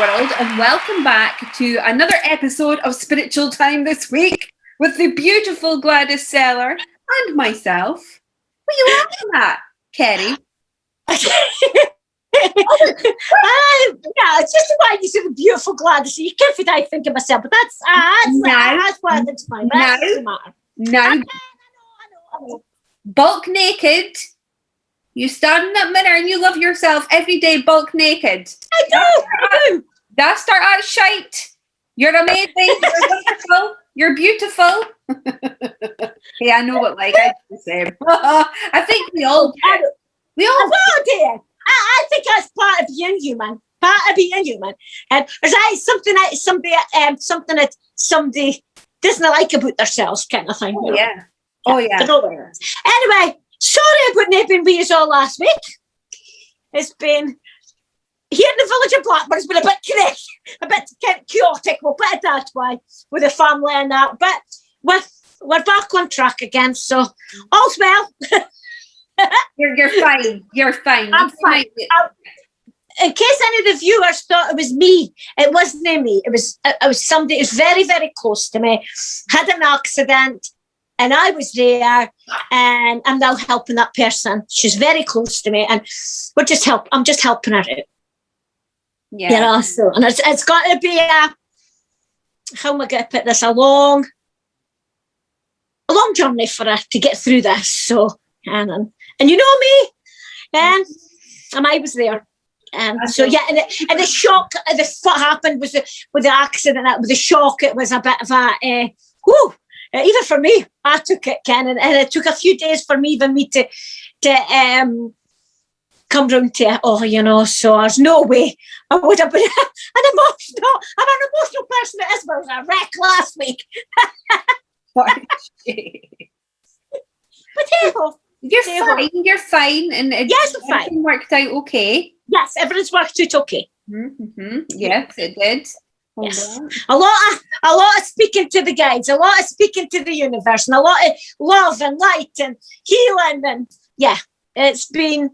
world, and welcome back to another episode of Spiritual Time this week with the beautiful Gladys, Sellar, and myself. What are you laughing at, Kerry? Yeah, it's just the way you see the beautiful Gladys. You can't fit I think of myself, but that's why that's fine. That doesn't matter. No. I know. Bulk naked. You stand in that mirror and you love yourself every day, bulk naked. I do. That's start out shite. You're amazing. You're wonderful. You're beautiful. Yeah, I know what I do the same. I think we all do. Well, dear. I think that's part of being human. And there's something that somebody doesn't like about themselves, kind of thing. Oh, yeah. Oh, yeah. Anyway, sorry about not being with you all last week. It's been here in the village of Blackburn. It's been a bit crazy, a bit chaotic. We'll put it that way with the family and that. But we're back on track again. So all's well. You're fine. You're fine. I'm fine. In case any of the viewers thought it was me, it wasn't me. It was somebody who's very, very close to me. Had an accident, and I was there, and I'm now helping that person. She's very close to me, and I'm just helping her out. Yeah. You know, so, and it's got to be how am I going to put this? A long journey for her to get through this. So, and you know me, and I was there. So yeah, and the shock, what happened was with the accident, with the shock, it was a bit of a, even for me, I took it, Ken, and it took a few days for me to come round to it. Oh, you know, so there's no way I would have been I'm an emotional person that is, but I was a wreck last week. But hey, You're fine, and yes, I'm fine. Everything worked out okay. Yes, everything's worked out okay. Mm-hmm. Yes, it did. Yes, a lot of speaking to the guides, a lot of speaking to the universe, and a lot of love and light and healing, and it's been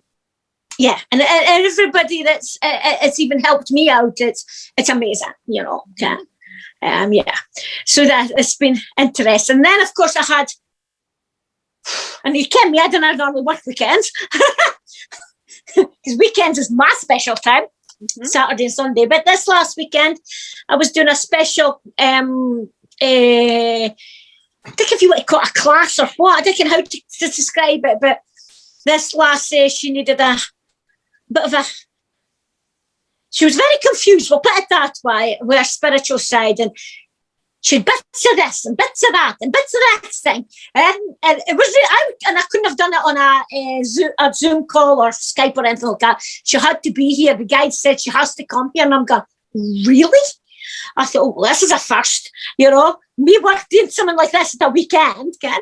and everybody that's it's even helped me out. It's amazing, you know. So that it's been interesting. And then of course I had. And you can me, I don't normally work weekends. Because weekends is my special time, Saturday and Sunday. But this last weekend, I was doing a special, I think if you want to call it a class or what, I don't know how to describe it, but this lassie, she needed a bit of she was very confused, we'll put it that way, with her spiritual side, and she had bits of this and bits of that and bits of that thing. And it was and I couldn't have done it on a Zoom call or Skype or anything like that. She had to be here. The guide said she has to come here. And I'm going, really? I thought, well, this is a first, you know. Me doing something like this at the weekend, But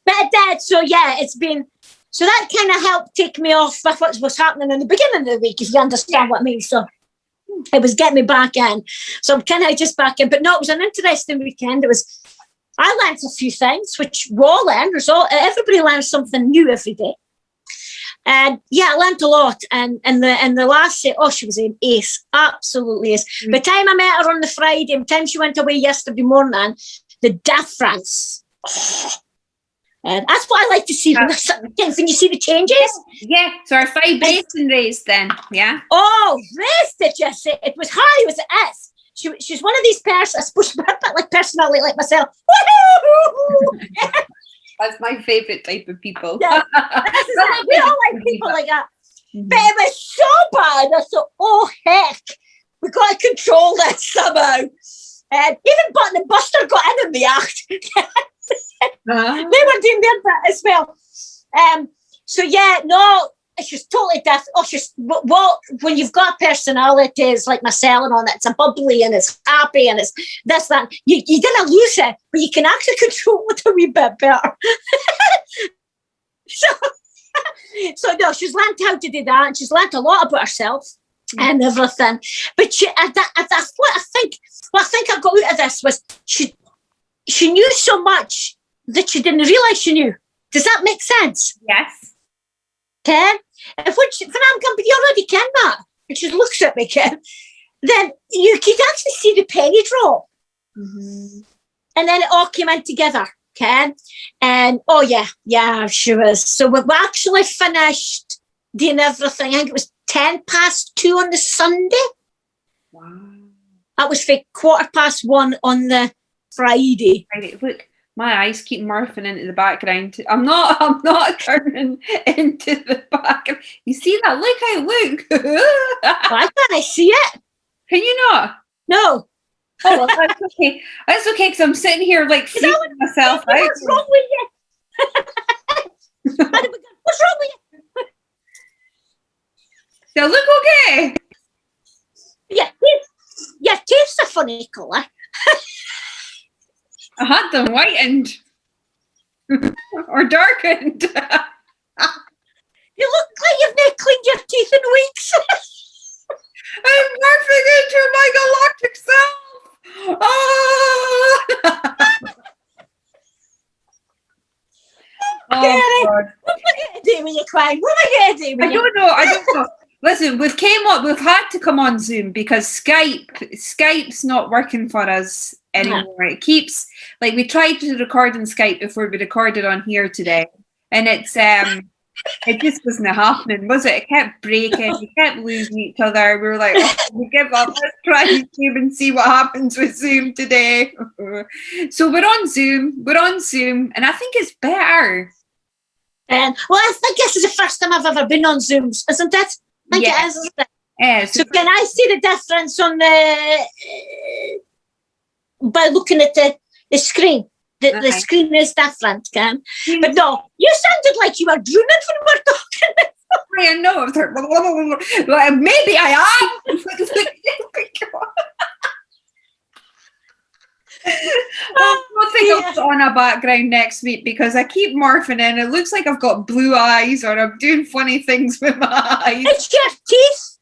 it did. So, it's been... So that kind of helped take me off with what was happening in the beginning of the week, if you understand what I mean. So... it was getting me back in. So I'm kind of just back in. But no, it was an interesting weekend. I learned a few things, which we all learn. Everybody learns something new every day. And I learned a lot. And the last day, she was an ace. Absolutely ace. By the time I met her on the Friday, by the time she went away yesterday morning, the difference. And that's what I like to see. When you see the changes. Yeah, so our vibration raised then, yeah. Oh, raised it, just it was high, it was S. She's one of these persons, I suppose, a bit like personality like myself. That's my favourite type of people. Yeah. We all like people like that. But it was so bad. I thought, oh heck, we got to control this somehow. And even Button and Buster got in the act. They were doing their bit as well. She's totally different. When you've got personalities like myself and all that, it's a bubbly and it's happy and it's this, that. You didn't lose it, but you can actually control it a wee bit better. So no, she's learned how to do that, and she's learned a lot about herself and everything. But what I think I got out of this was she knew so much that she didn't realise she knew. Does that make sense? Yes. Ken? When I'm coming, you already can that. And she looks at me, Ken. then you could actually see the penny drop. Mm-hmm. And then it all came in together, okay? And, oh, yeah, she was. So we've actually finished doing everything. I think it was 2:10 on the Sunday. Wow. That was for 1:15 on the Friday. Look, my eyes keep morphing into the background. I'm not turning into the background. You see that? Look how I look. Why can't I see it? Can you not? No. Oh, well, that's okay. That's okay, because I'm sitting here like freaking myself out. What's wrong with you? What's wrong with you? Do I look okay? Your teeth's a funny colour. I had them whitened or darkened. You look like you've not cleaned your teeth in weeks. I'm morphing into my galactic self. Oh, Kerry, God. what am I going to do when you're crying? What am I going to do when I don't know. Listen, we've had to come on Zoom because Skype's not working for us anymore. It keeps, like, we tried to record on Skype before we recorded on here today, and it's it just wasn't happening, was it? It kept breaking. We kept losing each other. We were like, oh, we give up. Let's try Zoom and see what happens with Zoom today. So we're on Zoom, and I think it's better. Well, I guess it's the first time I've ever been on Zooms, isn't it? I think it is, isn't it? Yeah, so can I see the difference on the by looking at the screen? The screen is different, Cam. But no, you sounded like you were drooning when we were talking. I know. Well, maybe I am. I think I'll put on a background next week because I keep morphing in. It looks like I've got blue eyes or I'm doing funny things with my eyes. It's your teeth.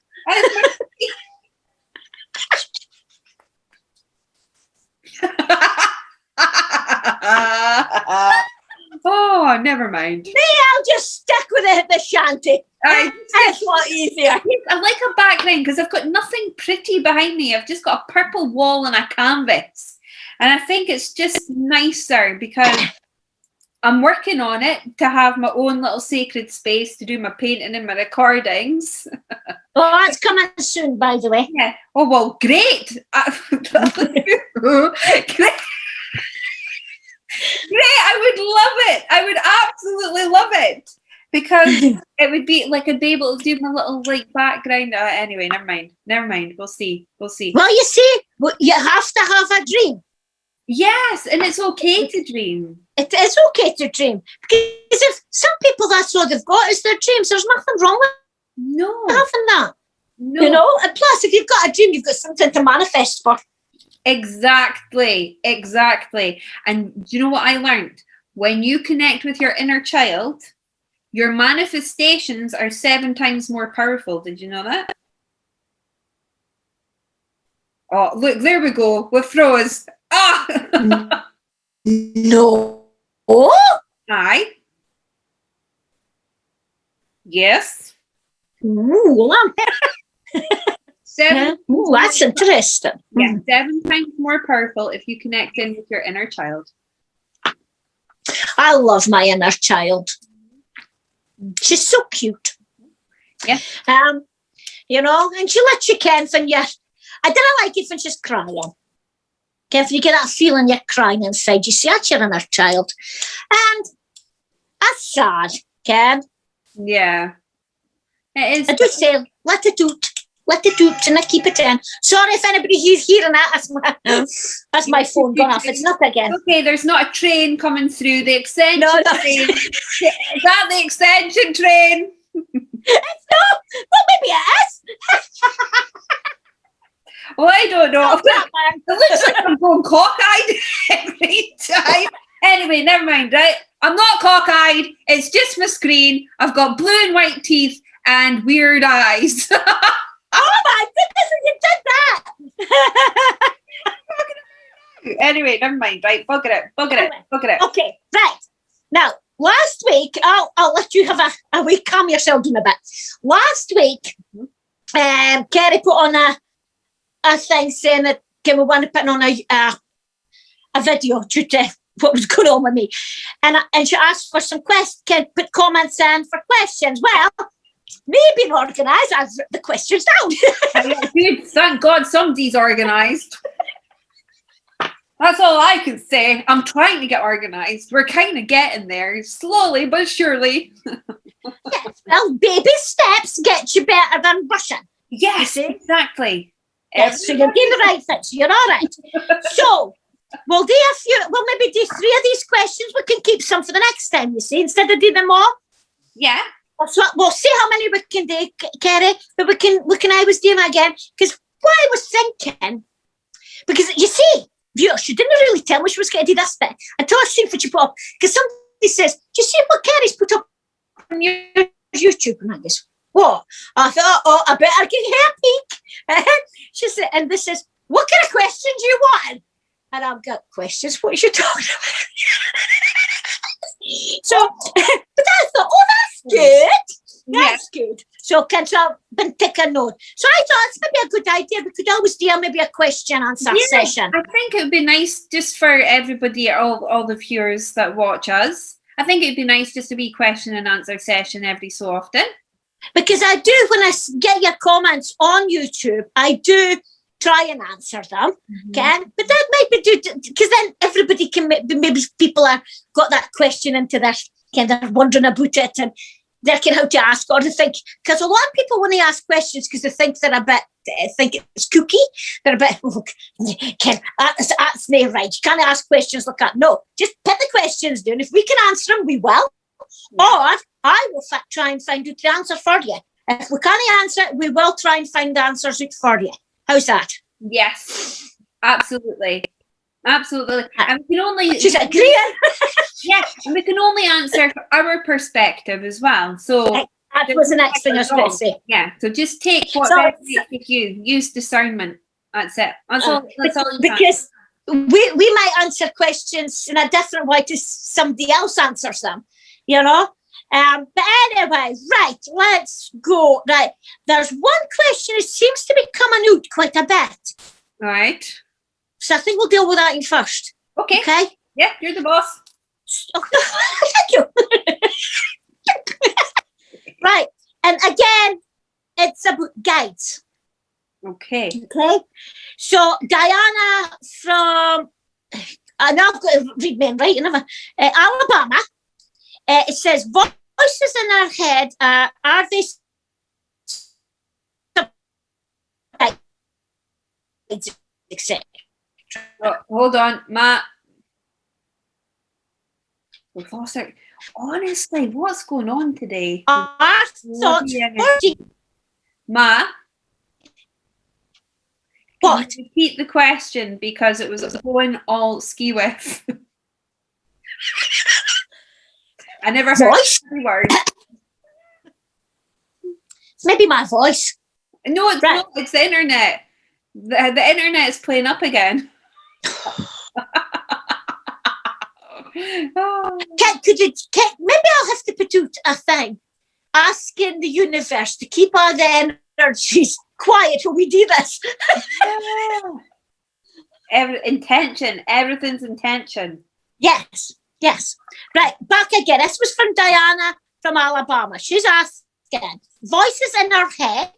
Oh, never mind. Me, I'll just stick with the shanty. It's a lot easier. I like a background because I've got nothing pretty behind me. I've just got a purple wall and a canvas. And I think it's just nicer because I'm working on it to have my own little sacred space to do my painting and my recordings. Oh, that's coming soon, by the way. Yeah. Oh, well, great. Great. Great. I would love it. I would absolutely love it because it would be like I'd be able to do my little like background. Anyway, never mind. We'll see. Well, you see, you have to have a dream. Yes, and it's okay to dream. It is okay to dream. Because if some people, that's all they've got is their dreams. There's nothing wrong with having that. No. You know? And plus, if you've got a dream, you've got something to manifest for. Exactly. And do you know what I learned? When you connect with your inner child, your manifestations are 7 times more powerful. Did you know that? Oh, look, there we go. We froze. Ah! No. Oh? Aye. Yes. Ooh, 7. Ooh, that's interesting. Yeah, 7 times more powerful if you connect in with your inner child. I love my inner child. She's so cute. Yeah. You know, and she lets you ken when you're. I don't like it when she's crying. Ken, you get that feeling you're crying inside. You see, that's your inner child. And that's sad, Ken. Yeah. It is. I just say, let it out. Let it out and I keep it in. Sorry if anybody's hearing that. That's my phone gone off. It's not again. Okay, there's not a train coming through. The extension train. Is that the extension train? It's not. Well, maybe it is. Well, I don't know. It looks like I'm going cockeyed every time. Anyway, never mind, right? I'm not cockeyed. It's just my screen. I've got blue and white teeth and weird eyes. Oh my goodness, you did that! Anyway, never mind, right? Bugger it. Okay, right. Now, last week, I'll let you have a week, calm yourself down a bit. Last week, Kerry put on a thing saying that we want to put on a video due to what was going on with me. And she asked for some questions, can put comments in for questions. Well, me being organised, I've written the questions down. Good, thank God somebody's organised. That's all I can say. I'm trying to get organised. We're kind of getting there, slowly but surely. Yes, well, baby steps get you better than rushing. Yes, exactly. Yes, so you're doing the right thing, so you're all right. So, we'll maybe do 3 of these questions. We can keep some for the next time, you see, instead of doing them all. Yeah. So we'll see how many we can do, Kerry, but we can always do them again. Because what I was thinking, because you see, viewers, she didn't really tell me she was going to do this bit until I seen what she put up. Because somebody says, do you see what Kerry's put up on your YouTube? And I guess, what? I thought, oh, I better give her a peek. She said, and this says, what kind of questions you want? And I've got questions. What are you talking about? So, but I thought, oh, that's good. That's good. So, I've been taking note. So, I thought it's maybe a good idea. We could always do maybe a question answer session. I think it would be nice just for everybody, all the viewers that watch us. I think it'd be nice just to be question and answer session every so often. Because I do, when I get your comments on YouTube, I do try and answer them, okay? But that might be because then everybody can, maybe people are got that question into their, kind of wondering about it and they're kind of how to ask or to think, because a lot of people when they ask questions, because they think they're a bit, think it's kooky, they're a bit, that's not right. You can't ask questions like that. No, just put the questions down. If we can answer them, we will. Or I will try and find out the answer for you. If we can't answer it, we will try and find the answers out for you. How's that? Yes, absolutely. Absolutely. And we can only... She's agreeing. Yeah, and we can only answer our perspective as well. So that was the next thing I was going to say. Yeah, so just take what resonates you. Use discernment. That's it. That's all you because we might answer questions in a different way to somebody else answers them, you know? But anyway, right, let's go. Right, there's one question that seems to be coming out quite a bit. Right. So I think we'll deal with that in first. Okay. Okay? Yeah, you're the boss. Thank you. Right, and again, it's about guides. Okay. Okay. So Diana from, and I've got to read men right, Alabama. It says, voices in our head, are they etc. Oh, hold on, Matt. We've lost it. Honestly, what's going on today? Our thoughts. Matt? What? Repeat the question because it was going all ski with. I never heard the word. Maybe my voice. No, it's not. It's the internet. The internet is playing up again. Maybe I'll have to put out a thing asking the universe to keep all the energies quiet when we do this. Intention. Everything's intention. Yes. Right, back again. This was from Diana from Alabama. She's asking, voices in our head,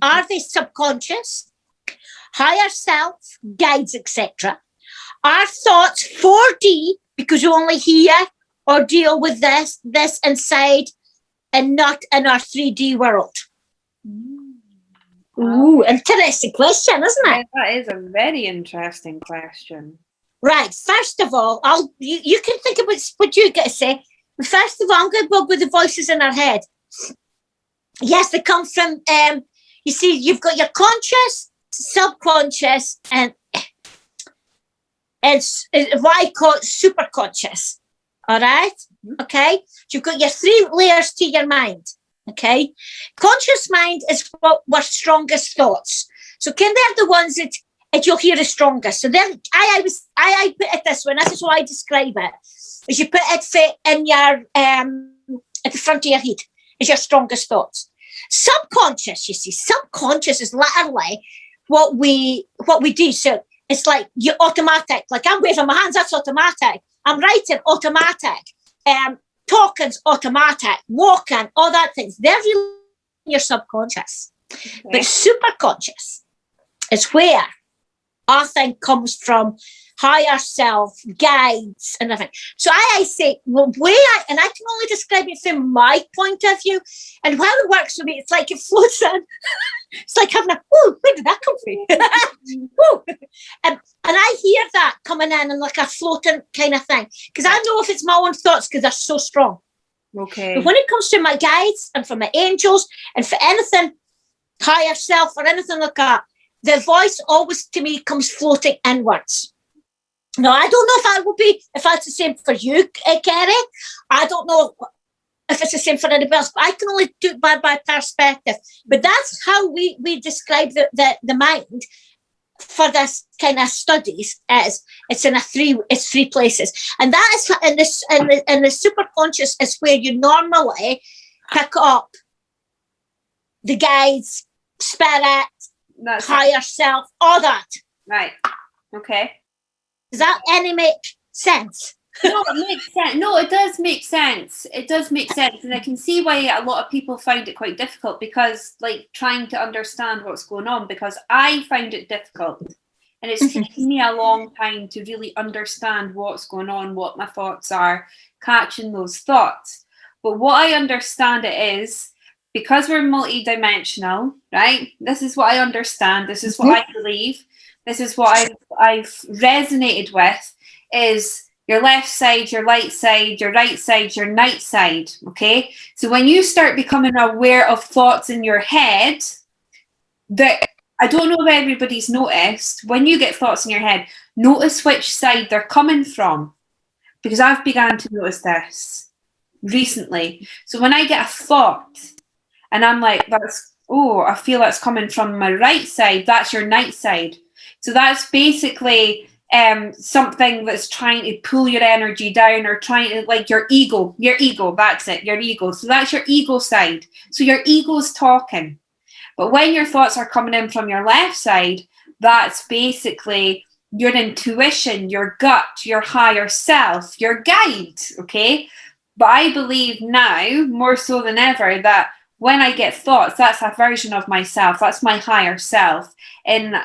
are they subconscious, higher self, guides, etc.? Are thoughts 4D because we only hear or deal with this inside and not in our 3D world? Ooh, interesting question, isn't it? That is a very interesting question. Right, first of all, you can think about what you're going to say. First of all, I'm going to go with the voices in our head. Yes, they come from, you see, you've got your conscious, subconscious, and it's what I call superconscious. All right? Okay? So you've got your 3 layers to your mind. Okay? Conscious mind is what our strongest thoughts. So they're the ones that you'll hear the strongest. So then I put it this way, and this is how I describe it. Is you put it in your at the front of your head is your strongest thoughts. Subconscious, you see, subconscious is literally what we do. So it's like you're automatic. Like I'm waving my hands, that's automatic. I'm writing, automatic. Talking's automatic. Walking, all that things. They're really in your subconscious. Okay. But superconscious is where our thing comes from, higher self, guides, and everything. So I say, well, and I can only describe it from my point of view. And how it works for me, it's like it floats in. It's like having where did that come from? And I hear that coming in and like a floating kind of thing. Because I know if it's my own thoughts, because they're so strong. Okay. But when it comes to my guides and for my angels and for anything higher self or anything like that, the voice always to me comes floating inwards. Now, I don't know if that's the same for you, Kerry. I don't know if it's the same for anybody else, but I can only do it by my perspective. But that's how we describe the mind for this kind of studies, as it's three places. And that is in the superconscious is where you normally pick up the guides, spirit, higher self, all that. Right. Okay. Does that any make sense? No, it makes sense. No, it does make sense. It does make sense. And I can see why a lot of people find it quite difficult, because like trying to understand what's going on, because I find it difficult. And it's taken me a long time to really understand what's going on, what my thoughts are, catching those thoughts. But what I understand it is, because we're multidimensional, right? This is what I understand. This is what I believe. This is what I've resonated with, is your left side, your light side, your right side, your night side, okay? So when you start becoming aware of thoughts in your head, that I don't know if everybody's noticed, when you get thoughts in your head, notice which side they're coming from, because I've begun to notice this recently. So when I get a thought and I'm like, I feel that's coming from my right side, that's your night side. So that's basically something that's trying to pull your energy down, or trying to, like, your ego, that's it, your ego. So that's your ego side. So your ego's talking. But when your thoughts are coming in from your left side, that's basically your intuition, your gut, your higher self, your guide, okay? But I believe now, more so than ever, that when I get thoughts, that's a version of myself. That's my higher self in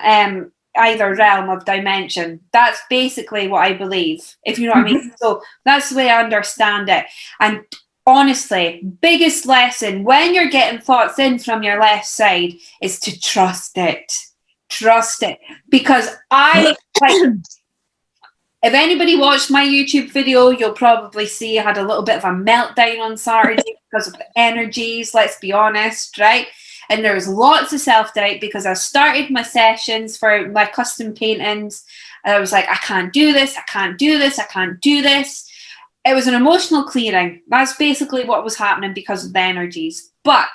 either realm of dimension. That's basically what I believe, if you know what I mean. So that's the way I understand it. And honestly, biggest lesson when you're getting thoughts in from your left side is to trust it. Trust it. Because if anybody watched my YouTube video, you'll probably see I had a little bit of a meltdown on Saturday because of the energies, let's be honest, right? And there was lots of self-doubt, because I started my sessions for my custom paintings. And I was like, I can't do this, I can't do this, I can't do this. It was an emotional clearing. That's basically what was happening because of the energies. But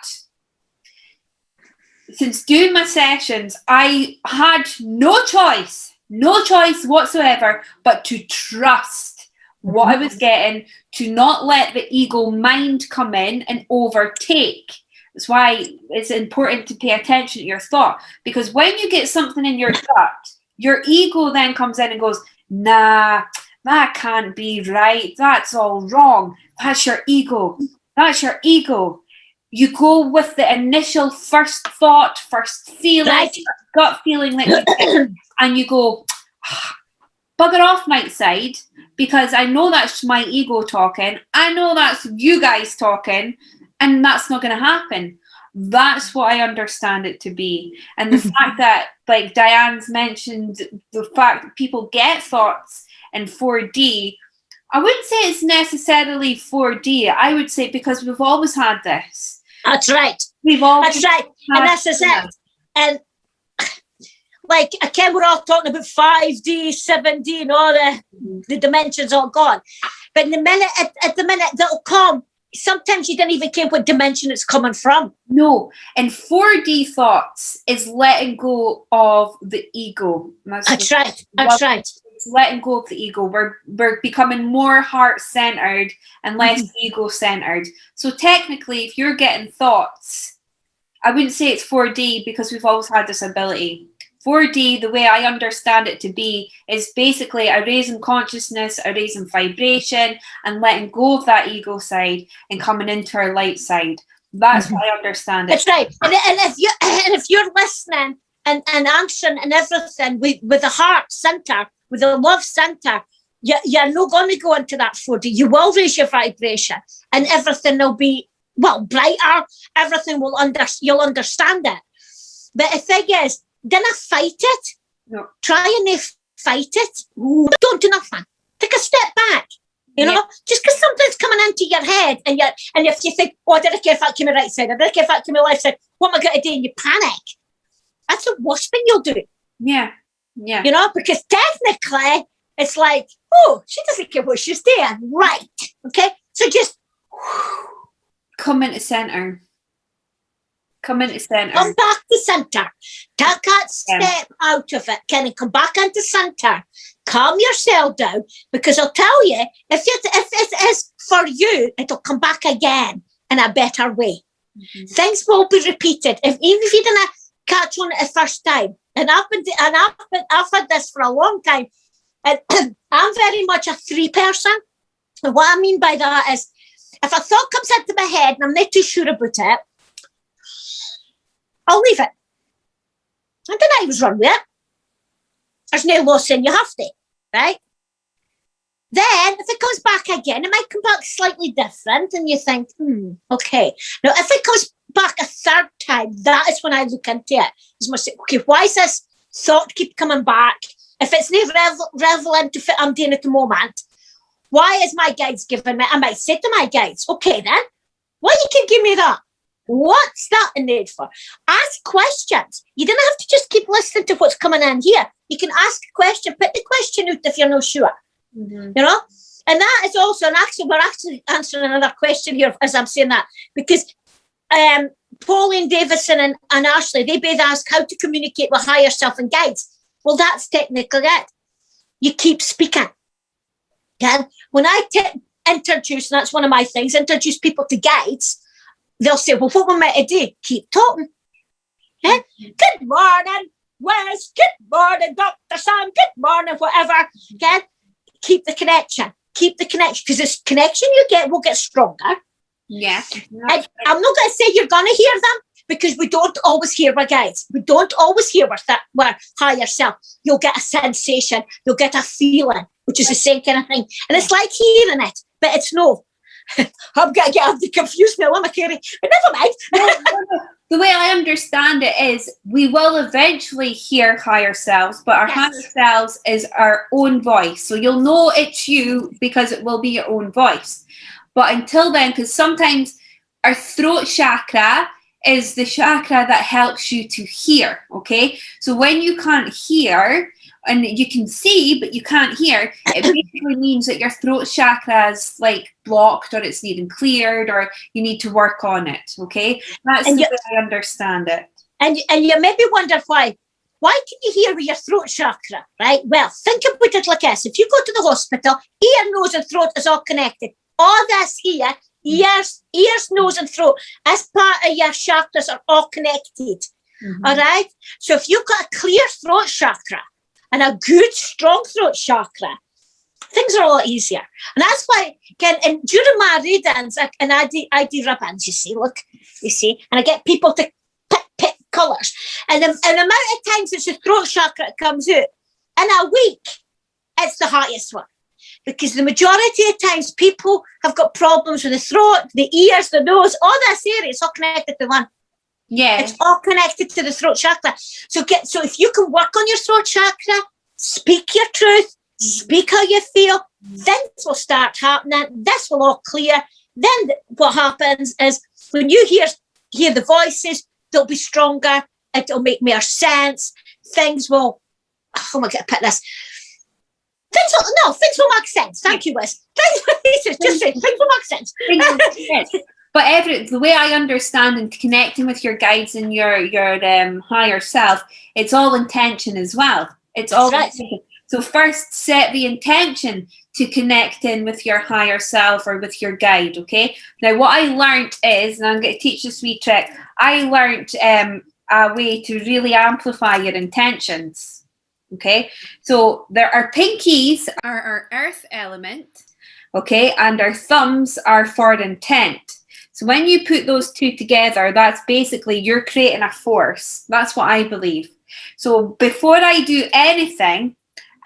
since doing my sessions, I had no choice whatsoever but to trust what I was getting, to not let the ego mind come in and overtake. That's why it's important to pay attention to your thought, because when you get something in your gut, your ego then comes in and goes, nah, that can't be right. That's all wrong. That's your ego. That's your ego. You go with the initial first thought, first feeling, right, gut feeling that you get, and you go, bugger off, night side, because I know that's my ego talking. I know that's you guys talking, and that's not going to happen. That's what I understand it to be. And the fact that, like Diane's mentioned, the fact that people get thoughts in 4D, I wouldn't say it's necessarily 4D. I would say because we've always had this. That's right. That's right. And that's it. And like, again, we're all talking about 5D, 7D, and all the dimensions all gone. But in the minute, at the minute that'll come, sometimes you don't even care what dimension it's coming from. No. And 4D thoughts is letting go of the ego. That's right. That's right. It's letting go of the ego. We're becoming more heart-centered and less ego-centered. So technically, if you're getting thoughts, I wouldn't say it's 4D because we've always had this ability. 4D, the way I understand it to be, is basically a raising consciousness, a raising vibration, and letting go of that ego side and coming into our light side. That's what I understand it. That's right. And if you're listening and answering and everything with the heart center, with the love center, you're not going to go into that 4D. You will raise your vibration, and everything will be, well, brighter. Everything will you'll understand it. But the thing is, don't fight it. No. Try and fight it. Don't do nothing. Take a step back. You know, just because something's coming into your head, and if you think, oh, I don't care if that came my right side, I don't care if that came my left side, what am I going to do? And you panic. That's the worst thing you'll do. Yeah. Yeah. You know, because technically it's like, oh, she doesn't care what she's doing. Right. Okay. So just come into center. Come into center. Come back to center. Take that step out of it. Can you come back into center? Calm yourself down, because I'll tell you, if it is for you, it'll come back again in a better way. Mm-hmm. Things will be repeated. Even if you didn't catch on it the first time, and I've had this for a long time, and I'm very much a 3 person. And what I mean by that is, if a thought comes into my head and I'm not too sure about it, I'll leave it. I don't always run with it. There's no loss in, you have to, right? Then, if it comes back again, it might come back slightly different, and you think, okay. Now, if it comes back a third time, that is when I look into it. It's more, okay, why is this thought keep coming back? If it's not relevant to what I'm doing at the moment, why is my guides giving me? I might say to my guides, okay then, why you can give me that? What's that in need for? Ask questions. You don't have to just keep listening to what's coming in here. You can ask a question, put the question out if you're not sure. Mm-hmm. You know? And that is also, and actually, we're actually answering another question here as I'm saying that, because Pauline Davison and Ashley, they both ask how to communicate with higher self and guides. Well, that's technically it. You keep speaking. Okay? When I introduce, and that's one of my things, introduce people to guides, they'll say, well, what am I to do? Keep talking. Okay? Good morning, Wes. Good morning, Dr. Sam. Good morning, whatever. Okay? Keep the connection. Keep the connection, because this connection you get will get stronger. Yeah. And I'm not going to say you're going to hear them, because we don't always hear our guides. We don't always hear our higher self. You'll get a sensation. You'll get a feeling, which is the same kind of thing. And it's like hearing it, but it's no. I'm going to get confused now, am I, Kerry? But never mind. No. The way I understand it is, we will eventually hear higher selves, but our higher selves is our own voice. So you'll know it's you because it will be your own voice. But until then, because sometimes our throat chakra is the chakra that helps you to hear, okay? So when you can't hear, and you can see, but you can't hear, it basically means that your throat chakra is like blocked, or it's needing cleared, or you need to work on it, okay? That's the way I understand it. And you maybe wonder why can you hear with your throat chakra, right? Well, think about it like this. If you go to the hospital, ear, nose, and throat is all connected. All this here, ears, nose, and throat, as part of your chakras are all connected, all right? So if you've got a clear throat chakra, and a good, strong throat chakra, things are a lot easier. And that's why, and during my readings, and I do ribbons, you see, and I get people to pick colours. And the amount of times it's the throat chakra that comes out, in a week, it's the highest one. Because the majority of times, people have got problems with the throat, the ears, the nose, all this area, it's all connected to one. Yeah, it's all connected to the throat chakra. So if you can work on your throat chakra, speak your truth, speak how you feel, things will start happening. This will all clear. Then what happens is, when you hear the voices, they'll be stronger. It'll make more sense. Things will. Oh my God, put this. Things will make sense. Thank you, Wes. Things will make sense. But the way I understand and connecting with your guides and your higher self, it's all intention as well. It's all right. So first, set the intention to connect in with your higher self or with your guide. Okay. Now, what I learned is, and I'm going to teach this wee trick. I learned a way to really amplify your intentions. Okay, so there are pinkies are our earth element, okay, and our thumbs are for intent. So when you put those two together, that's basically you're creating a force. That's what I believe. So before I do anything,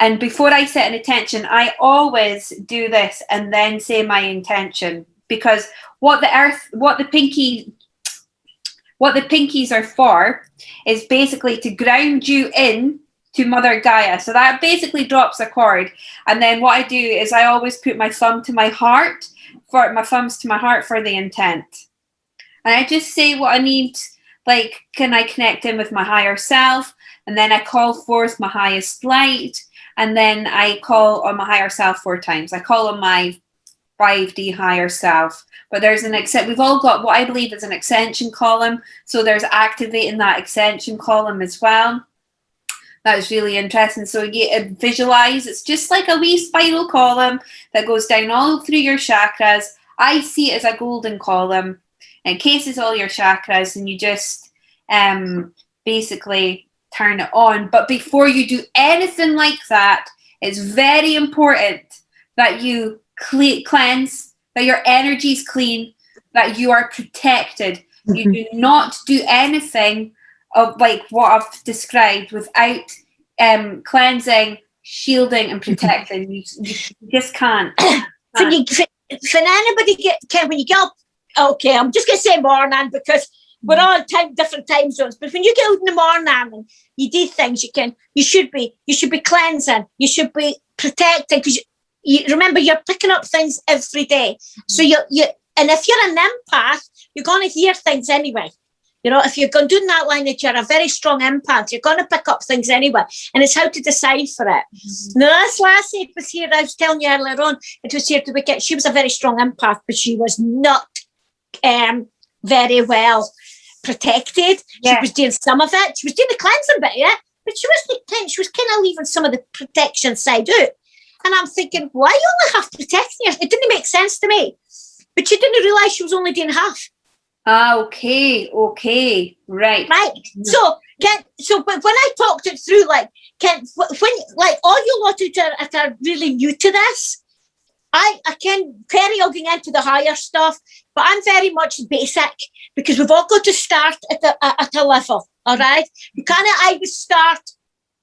and before I set an intention, I always do this and then say my intention, because what the pinkies are for is basically to ground you in to Mother Gaia. So that basically drops a chord. And then what I do is I always put my thumbs to my heart for the intent. And I just say what I need, like, can I connect in with my higher self? And then I call forth my highest light. And then I call on my higher self 4 times. I call on my 5D higher self. But there's we've all got what I believe is an extension column. So there's activating that extension column as well. That's really interesting. So you visualize, it's just like a wee spiral column that goes down all through your chakras. I see it as a golden column. It encases all your chakras, and you just basically turn it on. But before you do anything like that, it's very important that you cleanse, that your energy is clean, that you are protected. You do not do anything of like what I've described without cleansing, shielding, and protecting. You just can't. When anybody when you get up, okay, I'm just going to say morning because we're all different time zones. But when you get out in the morning and you do things, you should be cleansing, you should be protecting, because you remember you're picking up things every day. So and if you're an empath, you're going to hear things anyway. You know, if you're going doing that line that you're a very strong empath, you're going to pick up things anyway. And it's how to decipher it. Now, this lassie was here, I was telling you earlier on, it was here to wicket. She was a very strong empath, but she was not very well protected. Yeah. She was doing some of it. She was doing the cleansing bit, yeah, but she was kind of leaving some of the protection side out. And I'm thinking, why you only have protecting yourself? It didn't make sense to me. But she didn't realise she was only doing half. Okay, right. So but when I talked it through, when all you lot that are really new to this, I can KERRY will get into the higher stuff, but I'm very much basic, because we've all got to start at a level, all right? You can't always start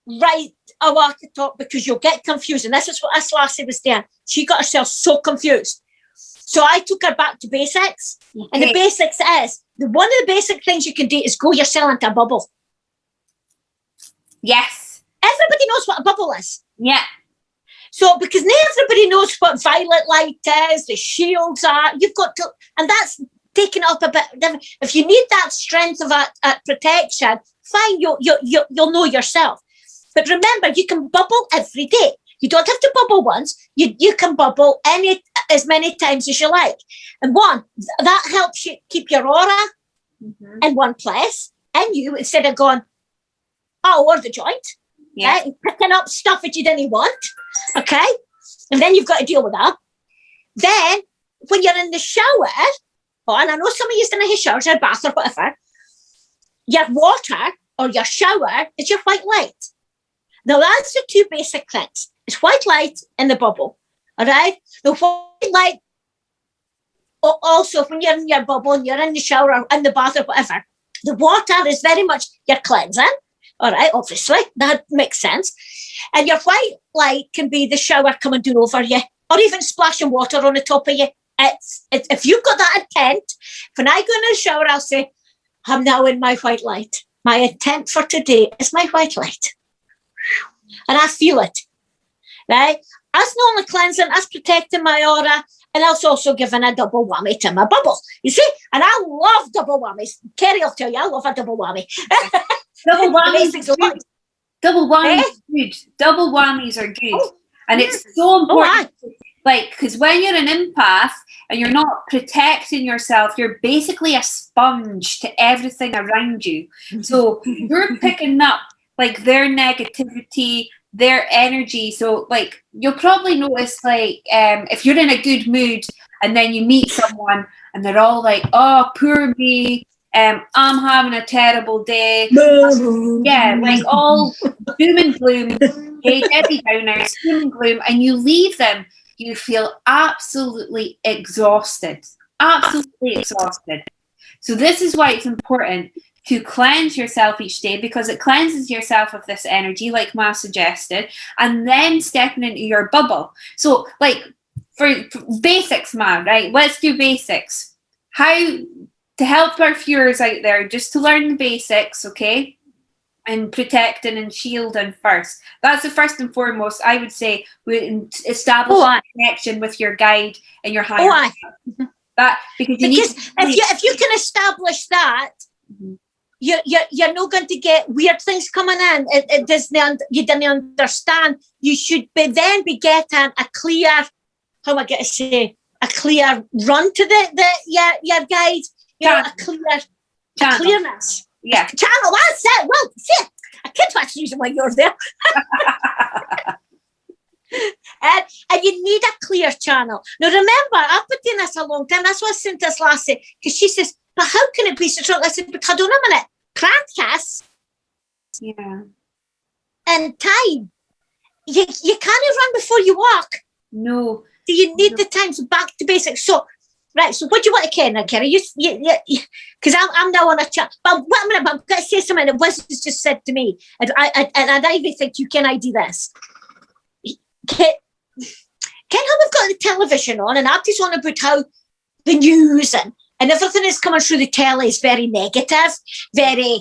right away at the top, because you'll get confused. And this is what this lassie was doing. She got herself so confused. So I took her back to basics. Okay. And the basics is, one of the basic things you can do is go yourself into a bubble. Yes. Everybody knows what a bubble is. Yeah. So, because not everybody knows what violet light is, the shields are, you've got to, and that's taking up a bit different. If you need that strength of protection, fine, you'll know yourself. But remember, you can bubble every day. You don't have to bubble once. You can bubble as many times as you like. And that helps you keep your aura in one place, and you, instead of going all over the joint, right, and picking up stuff that you didn't want, okay? And then you've got to deal with that. Then, when you're in the shower, and I know some of you in the showers or bath or whatever, your water or your shower is your white light. Now, that's the 2 basic things. It's white light in the bubble, all right? The white light, also, when you're in your bubble and you're in the shower or in the bath or whatever, the water is very much your cleansing, all right? Obviously, that makes sense. And your white light can be the shower coming down over you, or even splashing water on the top of you. It's if you've got that intent, when I go in the shower, I'll say, I'm now in my white light. My intent for today is my white light. And I feel it, right? That's not only cleansing, that's protecting my aura, and that's also giving a double whammy to my bubble. You see? And I love double whammies. KERRY will tell you, I love a double whammy. Double whammies are good. Double whammies are good. Double whammies are good. Oh, and it's so important. Because when you're an empath and you're not protecting yourself, you're basically a sponge to everything around you. So you're picking up their negativity, their energy. So you'll probably notice if you're in a good mood and then you meet someone and they're all like, oh, poor me, I'm having a terrible day. Yeah, like all doom and gloom, hey, Debbie Downers, doom and gloom, and you leave them, you feel absolutely exhausted. Absolutely exhausted. So this is why it's important to cleanse yourself each day, because it cleanses yourself of this energy, like Ma suggested, and then stepping into your bubble. So, like, for basics, Ma, right? Let's do basics. How to help our viewers out there, just to learn the basics, okay? And protecting and shielding first. That's the first and foremost. I would say we establish a connection with your guide and your higher self. That because if you can establish that, you're not going to get weird things coming in. It doesn't. You didn't understand. You should then be getting a clear. How am I going to say? A clear run to your guide. You know, a clearness. Yeah. Channel. That's it. Well, see, I can't actually use it while you're there. And you need a clear channel. Now, remember, I've been doing this a long time. That's what I sent this lassie, because she says, but how can it be so strong? I said, but hold on a minute. Practice. Yeah. And time. You can't run before you walk. No. So you need the time. So back to basics. So, right. So what do you want to care now, Kerry? Because I'm now on a chat. But wait a minute, I'm going to say something that was just said to me. And I even think can I do this? Ken, how we've got the television on, and Abby's on about how the news and everything is coming through the telly is very negative, very,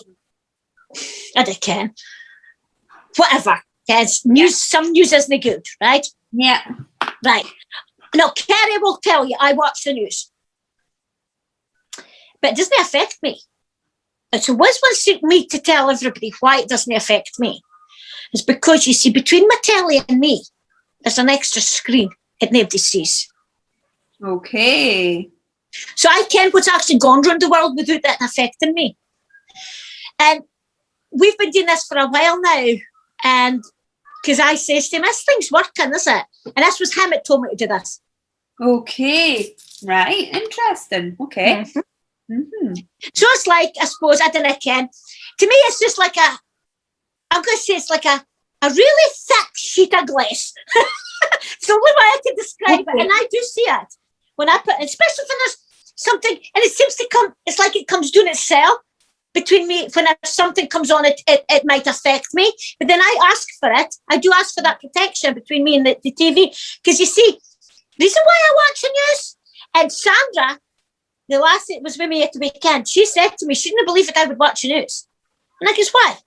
I don't care, whatever. Yes, news. Some news isn't good, right? Yeah. Right. Now, Kerry will tell you, I watch the news. But it doesn't affect me. And so what's wants me to tell everybody why it doesn't affect me? It's because, you see, between my telly and me, there's an extra screen that nobody sees. Okay. So I ken what's actually gone around the world without that affecting me. And we've been doing this for a while now. And because I says to him, this thing's working, is it? And this was him that told me to do this. Okay. Right. Interesting. Okay. Mm-hmm. Mm-hmm. So it's like, I suppose, I don't know, Ken. To me, it's just like I'm going to say it's like a really thick sheet of glass. It's the only way I can describe it. And I do see it. When I put, especially when there's something, and it seems to come, it's like it comes doing itself between me. When something comes on, it might affect me. But then I ask for it. I do ask for that protection between me and the TV. Because you see, the reason why I watch the news, and Sandra, the last it was with me at the weekend, she said to me, she didn't believe that I would watch the news. And I guess, why?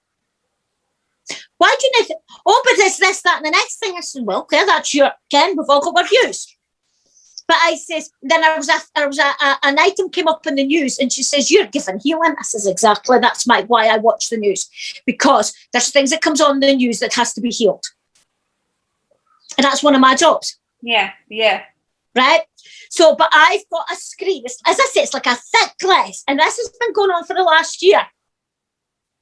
Why do you know? Oh, but there's this, that, and the next thing. I said, well, okay, that's your Ken. We've all got our views. But I says, then there was an item came up in the news, and she says, you're given healing. I says, exactly. That's why I watch the news, because there's things that comes on in the news that has to be healed, and that's one of my jobs. Yeah, yeah. Right. So, but I've got a screen. As I say, it's like a thick glass, and this has been going on for the last year.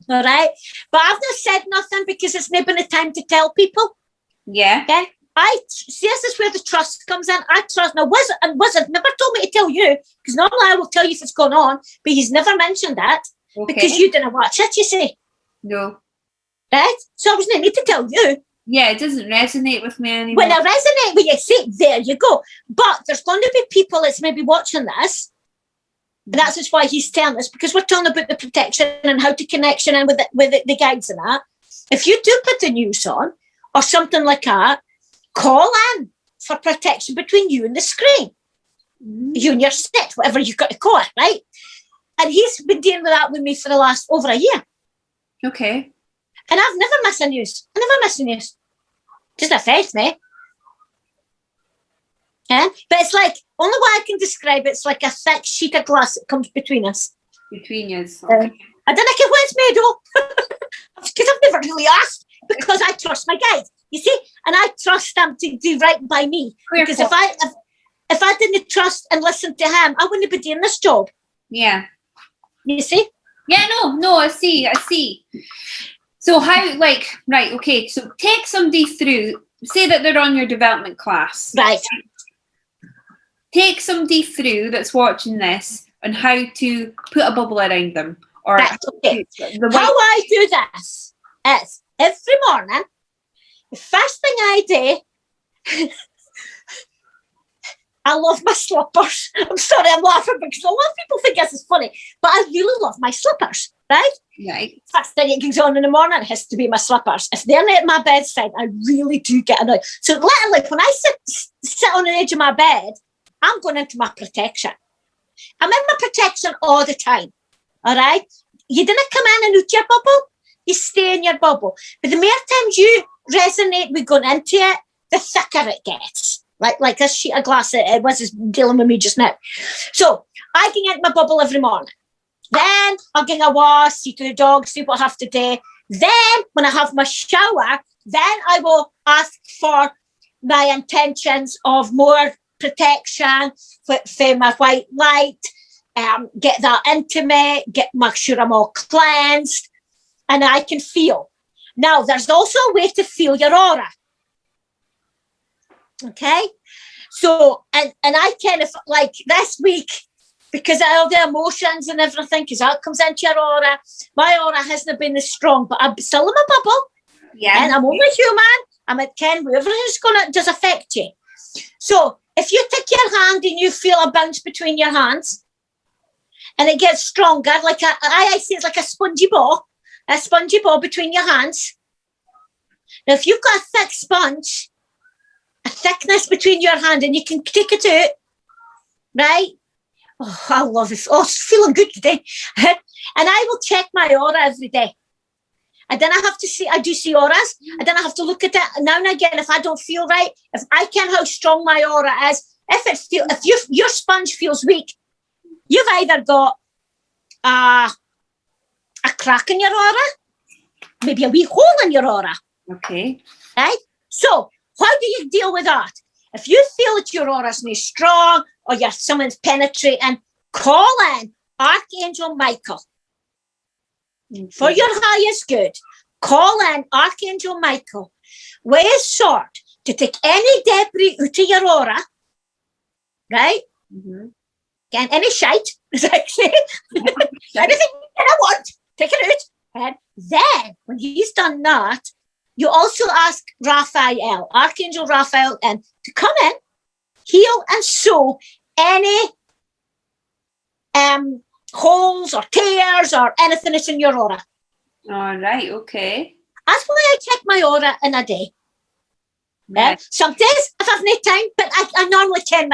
All right, but I've not said nothing because it's not been a time to tell people. Yeah. Okay. I see. This is where the trust comes in. I trust. Now, Wizard never told me to tell you, because normally I will tell you if it's going on, but he's never mentioned that because you didn't watch it. You see. No. Right. So I was no need to tell you. Yeah, it doesn't resonate with me anymore. When I resonate with you, see, there you go. But there's going to be people that's maybe watching this. And that's just why he's telling us, because we're talking about the protection and how to connection and with the guides and that. If you do put the news on or something like that, call in for protection between you and the screen. You and your set, whatever you've got to call it, right? And he's been dealing with that with me for the last over a year. Okay. And I've never missed a news. I never miss the news. Just affects me. Yeah? But it's like, only way I can describe it's like a thick sheet of glass that comes between us. Between us. Okay. I don't know what it's made of. Because I've never really asked, because I trust my guide. You see? And I trust them to do right by me. Because if I didn't trust and listen to him, I wouldn't be doing this job. Yeah. You see? Yeah, no, I see. So how, like, right, okay, so take somebody through, say that they're on your development class. Right. Take somebody through that's watching this on how to put a bubble around them. Or right, okay. How I do this is every morning, the first thing I do, I love my slippers. I'm sorry, I'm laughing because a lot of people think this is funny, but I really love my slippers, right? Right. First thing it goes on in the morning, it has to be my slippers. If they're not at my bedside, I really do get annoyed. So literally, when I sit on the edge of my bed, I'm going into my protection. I'm in my protection all the time, all right? You didn't come in and out your bubble. You stay in your bubble. But the more times you resonate with going into it, the thicker it gets. Like this sheet of glass it was just dealing with me just now. So I can get my bubble every morning. Then I'll get a wash, see to the dogs, see what I have to do. Then when I have my shower, then I will ask for my intentions of more protection for my white light, get that intimate, make sure I'm all cleansed, and I can feel. Now, there's also a way to feel your aura. Okay? So, and I kind of, like this week, because of all the emotions and everything, because that comes into your aura, my aura hasn't been as strong, but I'm still in my bubble. Yeah. And I'm only human. I'm at Ken, everything's going to just affect you. So, if you take your hand and you feel a bounce between your hands, and it gets stronger, like I see it's like a spongy ball between your hands. Now, if you've got a thick sponge, a thickness between your hand, and you can take it out, right? Oh, I love this. Oh, it's feeling good today. And I will check my aura every day. And then I have to see, I do see auras, and then I have to look at it now and again if I don't feel right, if I can, how strong my aura is. If your sponge feels weak, you've either got a crack in your aura, maybe a wee hole in your aura. Okay. Right? So, how do you deal with that? If you feel that your aura's not strong or someone's penetrating, call in Archangel Michael. Mm-hmm. For your highest good, call in Archangel Michael with a sword to take any debris out of your aura, right? Mm-hmm. Again, any shite, as I say. Anything I want, take it out. And then, when he's done that, you also ask Raphael, Archangel Raphael, to come in, heal and sew any holes or tears or anything that's in your aura. All right, okay. That's why I check my aura in a day. Right. Some days if I've no time, but I normally can.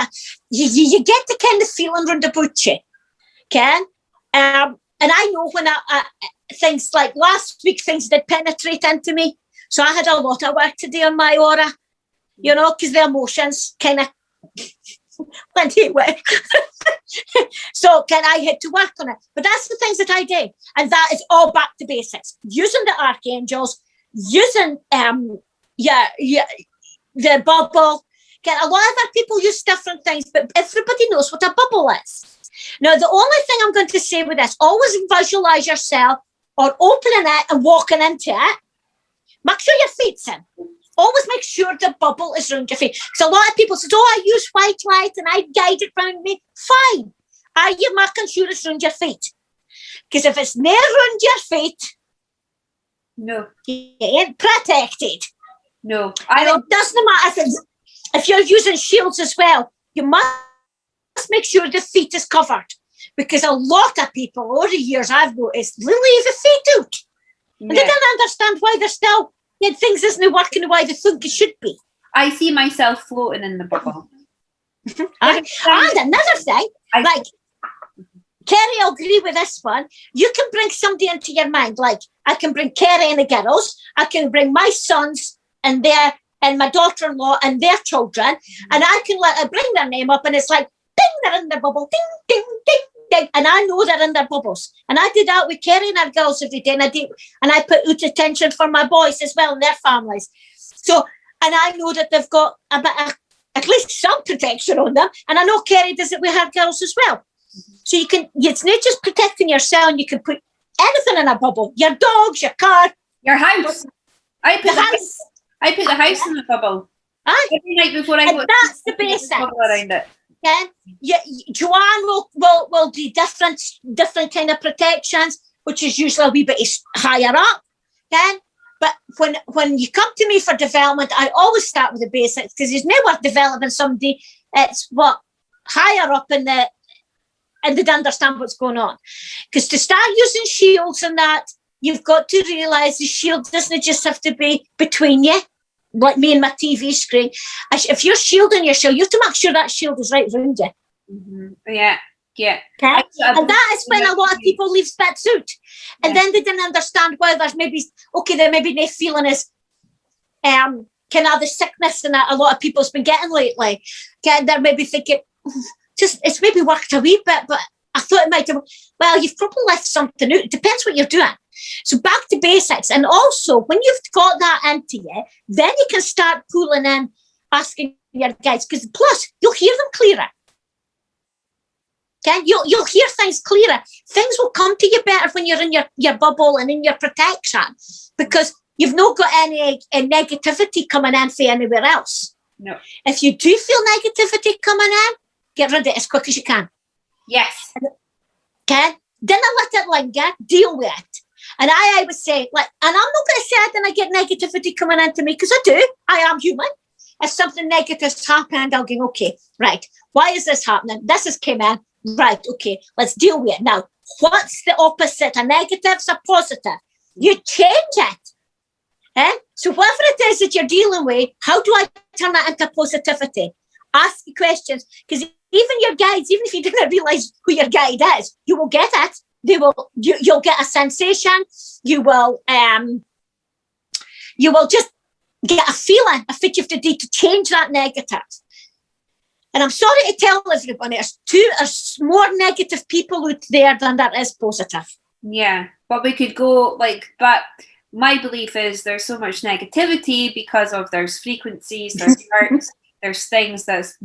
You get the kind of feeling round about you, Ken. And I know when things like last week, things did penetrate into me. So I had a lot of work to do on my aura, you know, because the emotions kind of went away. So I had to work on it. But that's the things that I did. And that is all back to basics. Using the archangels, using the bubble. A lot of other people use different things, but everybody knows what a bubble is. Now, the only thing I'm going to say with this, always visualize yourself or opening it and walking into it. Make sure your feet's in. Always make sure the bubble is around your feet. Because a lot of people say, oh, I use white light and I guide it around me. Fine. Are you making sure it's around your feet? Because if it's near around your feet, no, you ain't protected. No. It doesn't matter if you're using shields as well. You must make sure the feet is covered. Because a lot of people over the years I've noticed leave the feet out. And they don't understand why they're still, things isn't working the way they think it should be. I see myself floating in the bubble. And another thing, Kerry, I'll agree with this one. You can bring somebody into your mind. Like, I can bring Kerry and the girls. I can bring my sons and my daughter-in-law and their children. And I can bring their name up and it's like, ding, they're in their bubble. Ding, ding, ding. And I know they're in their bubbles. And I did that with Kerry and our girls every day. And I put out attention for my boys as well and their families. So, and I know that they've got at least some protection on them. And I know Kerry does it with her girls as well. So it's not just protecting yourself, and you can put anything in a bubble. Your dogs, your car. Your house. I put the house in the bubble. Every night before I go. That's the basics. Bubble around it. Yeah, Joanne will do different kind of protections, which is usually a wee bit higher up. Yeah, but when you come to me for development, I always start with the basics, because there's no worth developing somebody. It's what higher up and they understand what's going on. Because to start using shields and that, you've got to realise the shield doesn't just have to be between you, like me and my TV screen. If you're shielding your shield, you have to make sure that shield is right around you. Yeah. Okay? And that is when a lot of people leave bits out. And then they didn't understand why there's maybe no feeling as kind of the sickness and that a lot of people's been getting lately. Okay? They're maybe thinking, it's maybe worked a wee bit, but I thought it might have, well, you've probably left something out. It depends what you're doing. So back to basics. And also, when you've got that into you, then you can start pulling in, asking your guides, because plus, you'll hear them clearer. Okay? You'll hear things clearer. Things will come to you better when you're in your bubble and in your protection, because you've not got any negativity coming in from anywhere else. No. If you do feel negativity coming in, get rid of it as quick as you can. Yes. Okay? Then I let it linger, deal with it. And I would say, and I'm not going to say I didn't get negativity coming into me, because I do. I am human. If something negative's happened, I'll go, okay, right, why is this happening? This has came in. Right, okay, let's deal with it. Now, what's the opposite? A negative's a positive. You change it. So whatever it is that you're dealing with, how do I turn that into positivity? Ask the questions, because even your guides, even if you didn't realise who your guide is, you will get it. You'll get a sensation. You will just get a feeling of what you have to do to change that negative. And I'm sorry to tell everybody, there's more negative people out there than there is positive. Yeah, but we could go but my belief is there's so much negativity because of there's frequencies, there's hurts, there's things that's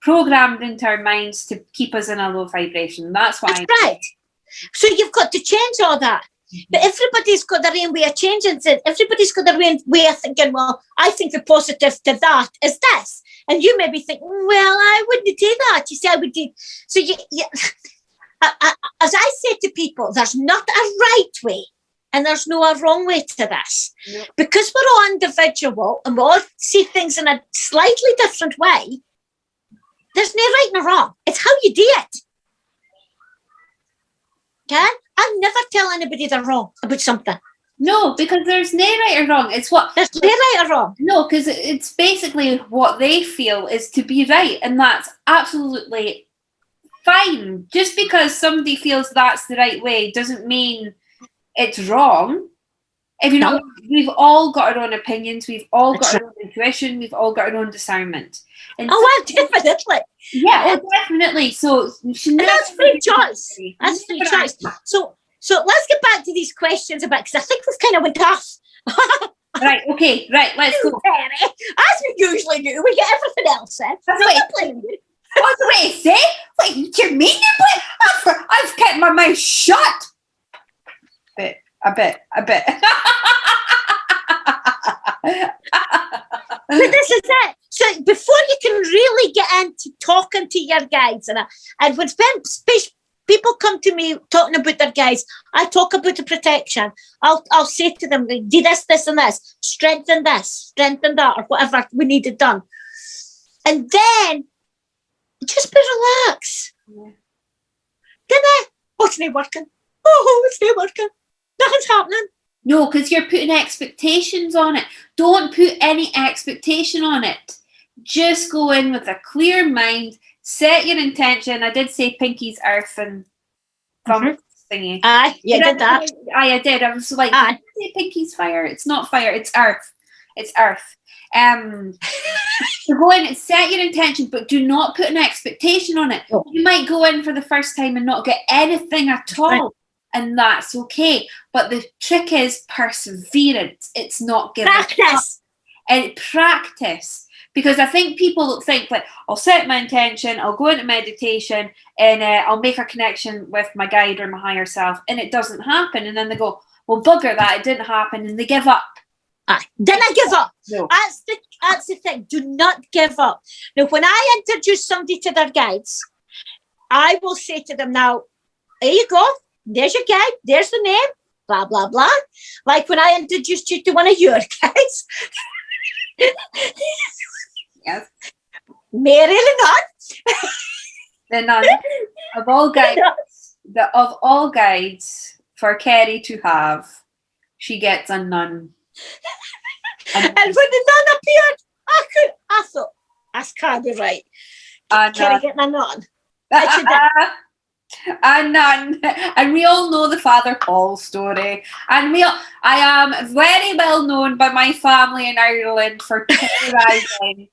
programmed into our minds to keep us in a low vibration. That's why. That's right. So you've got to change all that. But everybody's got their own way of changing it. Everybody's got their own way of thinking, well, I think the positive to that is this. And you may be thinking, well, I wouldn't do that. You say I would do. So as I say to people, there's not a right way and there's no a wrong way to this. Nope. Because we're all individual and we all see things in a slightly different way, there's no right and wrong. It's how you do it. Okay? I never tell anybody they're wrong about something. No, because there's no right or wrong. It's what there's no right or wrong. No, because it's basically what they feel is to be right, and that's absolutely fine. Just because somebody feels that's the right way doesn't mean it's wrong. If you know, we've all got our own opinions, we've all got our own intuition, we've all got our own discernment. And definitely. Yeah, definitely. So that's free choice. That's free choice. So let's get back to these questions about, because I think we've kind of went off. Right, okay, right, let's go. As we usually do, we get everything else in. That's what the way to say? Like, you mean I've kept my mouth shut. A bit. But this is it. So before you can really get into talking to your guides, and when people come to me talking about their guides, I talk about the protection. I'll say to them, do this, this, and this. Strengthen this, strengthen that, or whatever we needed done. And then just be relaxed. Yeah. Then it's not working. Oh, it's not working. Nothing's happening. No, because you're putting expectations on it. Don't put any expectation on it. Just go in with a clear mind. Set your intention. I did say Pinky's earth and thumb thingy. Aye, you did that. I did. I was like, did I say Pinky's fire? It's not fire. It's earth. It's earth. So go in and set your intention, but do not put an expectation on it. Oh. You might go in for the first time and not get anything at all. Right. And that's okay. But the trick is perseverance. It's not giving up. And practice. Because I think people think like, I'll set my intention, I'll go into meditation, and I'll make a connection with my guide or my higher self, and it doesn't happen. And then they go, well, bugger that, it didn't happen, and they give up. Didn't give up. No. That's the thing. Do not give up. Now, when I introduce somebody to their guides, I will say to them, now, there you go. There's your guide. There's the name. Blah, blah, blah. Like when I introduced you to one of your guides. Yes. Mary the nun. The nun. Of all guides for Kerry to have, she gets a nun. And when the nun appeared, I thought, that's can't be right. Kerry getting a nun. A nun. And we all know the Father Paul story. And I am very well known by my family in Ireland for terrorising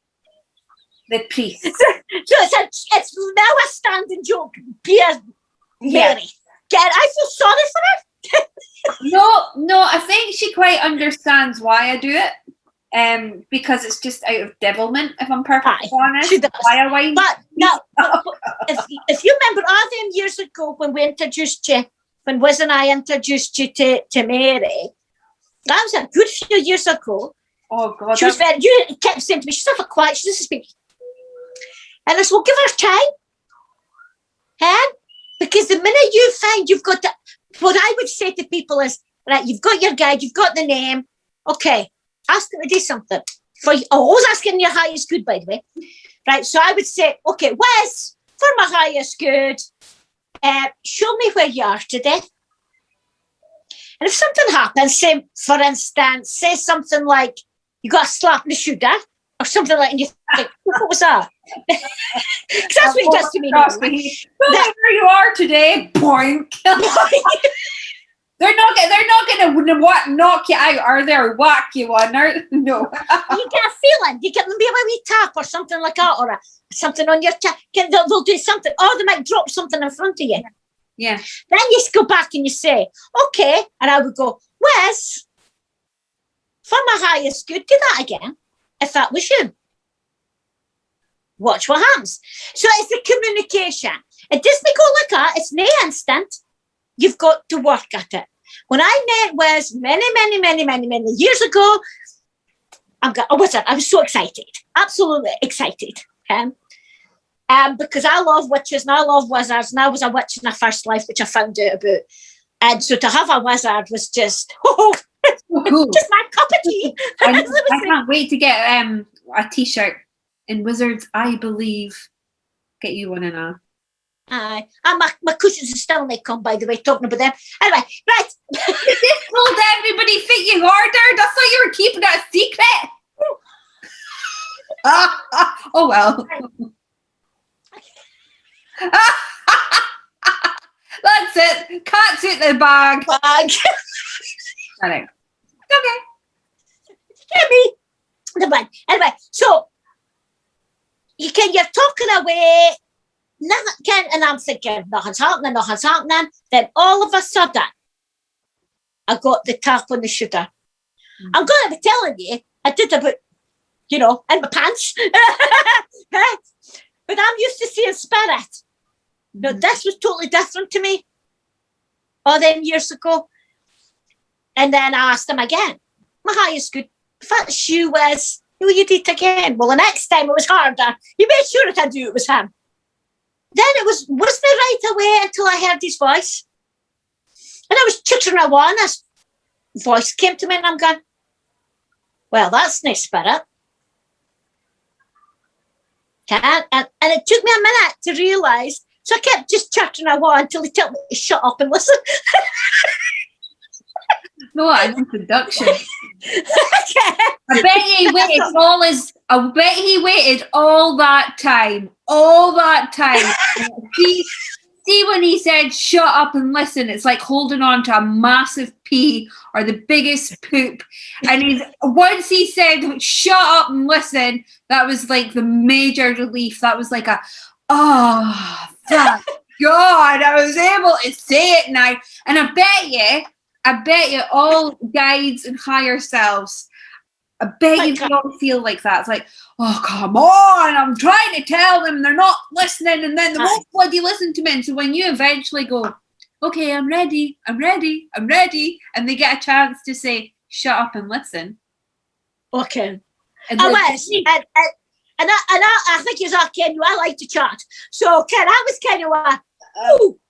the priest. So it's now a standing joke. Dear Mary. Yeah. I feel sorry for her. No, I think she quite understands why I do it. Because it's just out of devilment, if I'm perfectly honest. She does. But no, if you remember all them years ago when we introduced you, when Wiz and I introduced you to Mary, that was a good few years ago. Oh God. She was very, you kept saying to me, she's not quiet, she doesn't speak. And I said, well, give her time. Because the minute you find you've got what I would say to people is, right, you've got your guide, you've got the name, okay, ask them to do something. Always asking your highest good, by the way. Right, so I would say, okay, Wes, for my highest good, show me where you are today. And if something happens, say, for instance, say something like, you got a slap in the shoulder, or something like, and you think, what was that? Because that's what he does to me. Show me where you are today, boink. They're not going to knock you out, are they, or whack you on? No. You get a feeling. You get maybe a wee tap or something like that, or something on your chest. They'll do something. Or they might drop something in front of you. Yeah. Then you go back and you say, okay. And I would go, Wes, for my highest good, do that again. If that was you. Watch what happens. So it's the communication. It doesn't go like that. It's no instant. You've got to work at it. When I met Wes many years ago, I was so excited. Absolutely excited. Because I love witches and I love wizards, and I was a witch in my first life, which I found out about. And so to have a wizard was just, just my cup of tea. I can't wait to get a t-shirt in Wizards, I believe. Get you one in a. And my cushions are still not come, by the way, talking about them. Anyway, right. You just told everybody fit you ordered. I thought you were keeping it a secret. Oh well. That's it. Cat's out the bag. Okay. Hear me. Anyway, so you're talking away. Nothing, and I'm thinking, nothing's happening. Then all of a sudden, I got the tap on the shoulder. I'm going to be telling you, I did about, in my pants. But I'm used to seeing spirit. Now, this was totally different to me all them years ago. And then I asked him again, my highest good, if that's you, Wes, who you did again? Well, the next time it was harder. You made sure that I knew it was him. Then it wasn't right away until I heard his voice. And I was chittering away, and his voice came to me, and I'm going, well, that's no spirit. And it took me a minute to realise, so I kept just chittering away until he told me to shut up and listen. No, an introduction. I bet he waited all that time. See when he said shut up and listen, it's like holding on to a massive pee or the biggest poop. And once he said shut up and listen, that was like the major relief. That was like thank God I was able to say it now. And I bet you all guides and higher selves, I bet you all feel like that. It's like, oh, come on, I'm trying to tell them, they're not listening, and then they won't bloody listen to me. And so when you eventually go, okay, I'm ready, and they get a chance to say, shut up and listen, Okay. And I then- was. And I think you're like, Ken, I like to chat. So, Ken, I was kind of a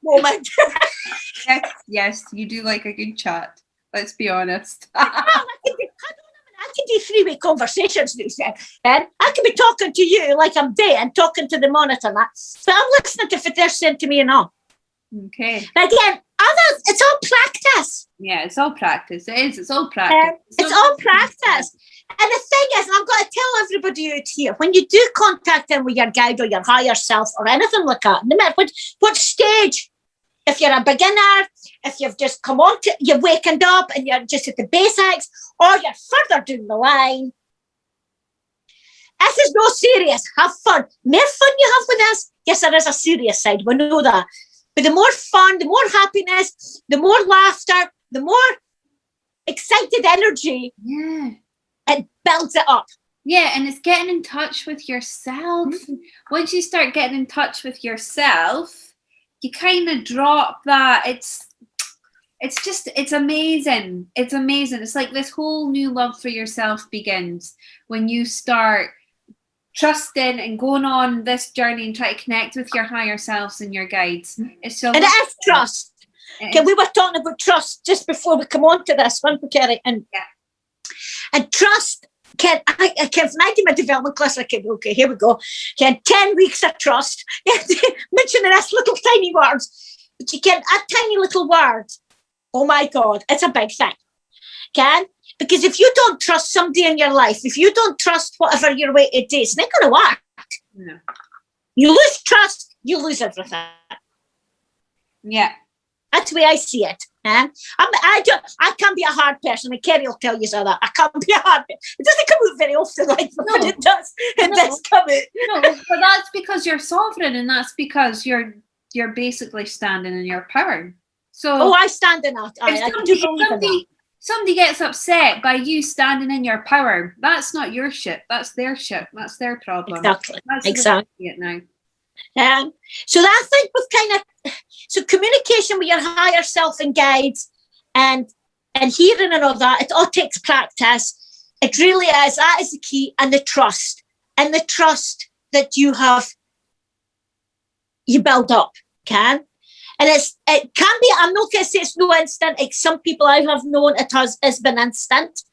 moment. yes, you do like a good chat. Let's be honest. I can do three-way conversations, Lucy. And I can be talking to you like I'm there and talking to the monitor and that. But I'm listening to if they're saying to me and all. Okay. But again, it's all practice. Yeah, it's all practice. It is. It's all practice. It's all practice. And the thing is, and I've got to tell everybody out here, when you do contact them with your guide or your higher self or anything like that, no matter what stage, if you're a beginner, if you've just come on to, you've wakened up and you're just at the basics, or you're further down the line, this is no serious. Have fun. More fun you have with this, yes, there is a serious side. We know that. But the more fun, the more happiness, the more laughter, the more excited energy, it builds it up. Yeah, and it's getting in touch with yourself. Once you start getting in touch with yourself, you kind of drop that. It's amazing. It's amazing. It's like this whole new love for yourself begins when you start trusting and going on this journey and try to connect with your higher selves and your guides. It's so. And it is trust. Okay, we were talking about trust just before we come on to this one, Kerry, and trust. When I did my development class, I said, okay, here we go. 10 weeks of trust. Mentioning this little tiny words, but you can add tiny little words. Oh my God, it's a big thing. Because if you don't trust somebody in your life, if you don't trust whatever your way it is, it's not going to work. No. You lose trust, you lose everything. Yeah. That's the way I see it. I can't be a hard person, and Kerry will tell you so that. I can't be a hard person. It doesn't come out very often, like, but it does. It does come out. No, but that's because you're sovereign, and that's because you're basically standing in your power. So I stand in that. I do believe in that. Somebody gets upset by you standing in your power. That's not your shit. That's their shit. That's their problem. Exactly. That's exactly. It now. So I think with so communication with your higher self and guides and hearing and all that, it all takes practice. It really is. That is the key. And the trust. And the trust that you build up, And it can be, I'm not going to say it's no instant. Some people I have known, it's been instant.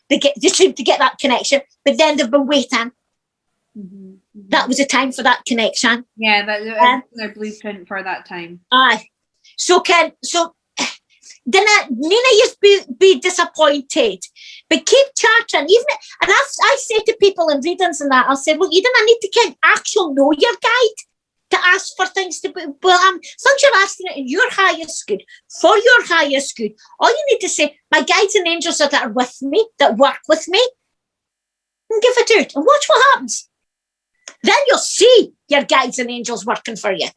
They seem to get that connection, but then they've been waiting. Mm-hmm. That was the time for that connection. Yeah, that was their blueprint for that time. Aye. So then Nina used to be disappointed, but keep chatting. And I say to people in readings and that, I'll say, well, you don't need to actually know your guide to ask for things to be, well, since you're asking it in your highest good, for your highest good, all you need to say, my guides and angels that are with me, that work with me, and give it out and watch what happens. Then you'll see your guides and angels working for you.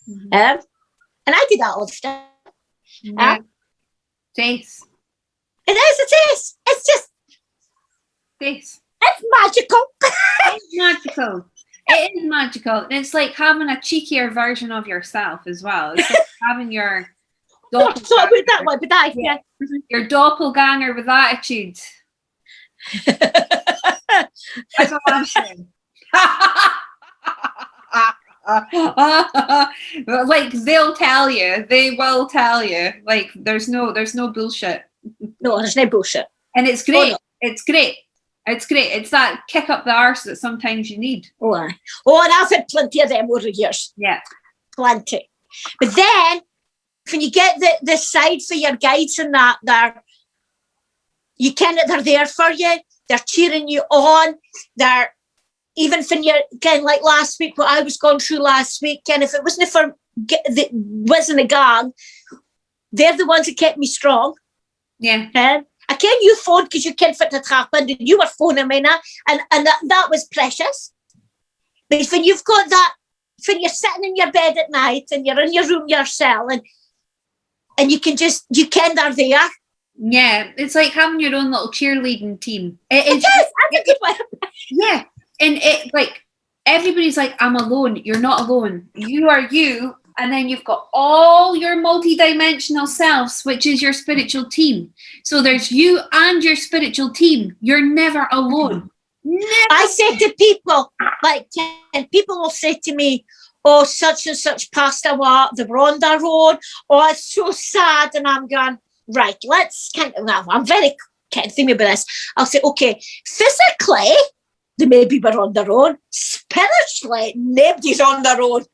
Mm-hmm. And I do that all the time. Yeah. Faith. It is. It's just faith. It's magical. It's magical. It is magical. It's like having a cheekier version of yourself as well. It's like having your doppelganger. That way, but your doppelganger with attitude. That's what I'm saying. Like they will tell you. Like there's no bullshit. No, there's no bullshit. And it's great. Oh, no. It's great. It's great. It's that kick up the arse that sometimes you need. Oh, and I've had plenty of them over the years. Yeah. Plenty. But then, when you get the side for your guides and that, they're there for you. They're cheering you on. They're, even when you're, again, like last week, what I was going through last week, and if it wasn't for the whiz and the gang, they're the ones that kept me strong. Yeah. I can't you phone because you can't fit it happened and you were phoning me now, and that was precious. But when you've got that, when you're sitting in your bed at night and you're in your room yourself and they're there. Yeah, it's like having your own little cheerleading team. It is. That's a good way. Yeah, and it like everybody's like, I'm alone. You're not alone. You are you, And then you've got all your multidimensional selves, which is your spiritual team. So there's you and your spiritual team. You're never alone. Never. I say to people, like, and people will say to me, oh, such and such passed away, they were on their own. Oh, it's so sad. And I'm going, right, let's kind of, well, I'm very thinking about this. I'll say, okay, physically, they maybe were on their own. Spiritually, nobody's on their own.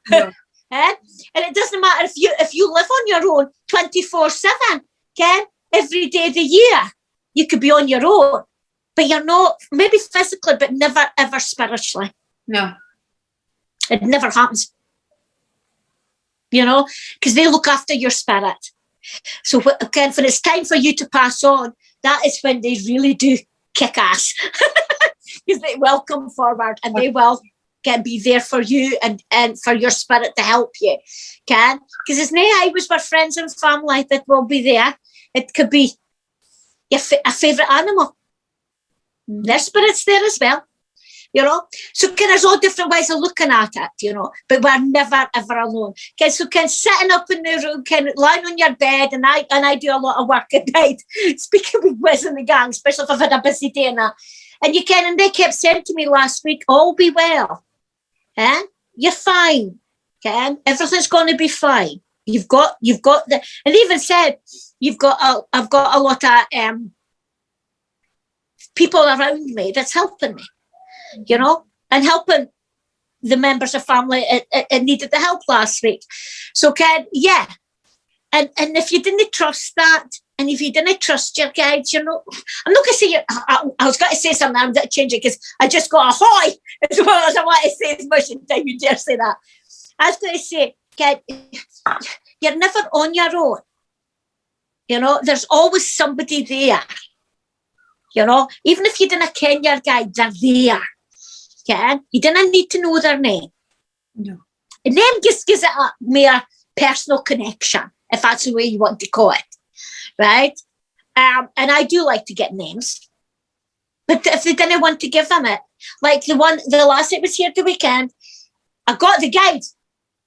No. And it doesn't matter if you live on your own 24/7, okay? Every day of the year, you could be on your own, but you're not, maybe physically, but never ever spiritually. No. It never happens. You know, because they look after your spirit. So again, when it's time for you to pass on, that is when they really do kick ass. Because they will come forward and they will can be there for you and for your spirit to help you. Because it's not always with friends and family that will be there. It could be a favourite animal. Their spirit's there as well. You know, so there's all different ways of looking at it, you know, but we're never ever alone. So sitting up in the room, lying on your bed, and I do a lot of work at night, speaking with Wiz and the gang, especially if I've had a busy day and that. And they kept saying to me last week, all be well. You're fine. Everything's going to be fine. You've got the, and they even said, I've got a lot of people around me that's helping me, you know, and helping the members of family that needed the help last week. So yeah. And if you didn't trust that, and if you didn't trust your guides, you know, I'm not going to say, I was going to say something, I'm going to change it because I just got a hoy as well as I want to say as much in time. You dare say that. I was going to say, you're never on your own. You know, there's always somebody there. You know, even if you didn't ken your guide, they're there. You didn't need to know their name. No. And then just gives it a mere personal connection, if that's the way you want to call it. Right? And I do like to get names. But if they didn't want to give them it, like the last that was here the weekend, I got the guide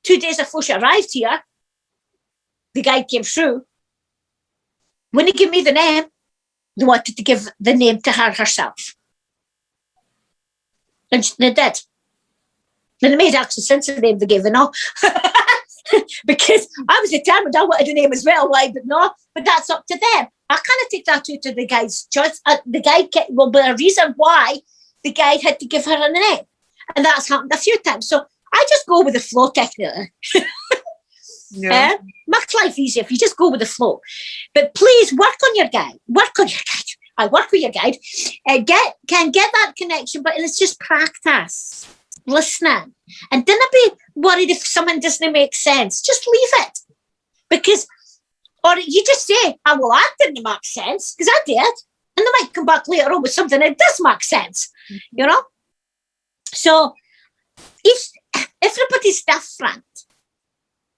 2 days before she arrived here. The guide came through. When they gave me the name, they wanted to give the name to her herself. And they did. And it made actually sense of the name they gave, you know. Because I was determined I wanted a name as well, like, but no, but that's up to them. I kind of take that to the guide's choice. The guide will be a reason why the guide had to give her a name. And that's happened a few times. So I just go with the flow technically. No. Makes life easier if you just go with the flow. But please work on your guide. I work with your guide. Get that connection, but it's just practice. Listening. And don't be worried if someone doesn't make sense. Just leave it. Because, or you just say, oh, well, that didn't make sense, because I did. And they might come back later on with something that does make sense, you know? So, everybody's different,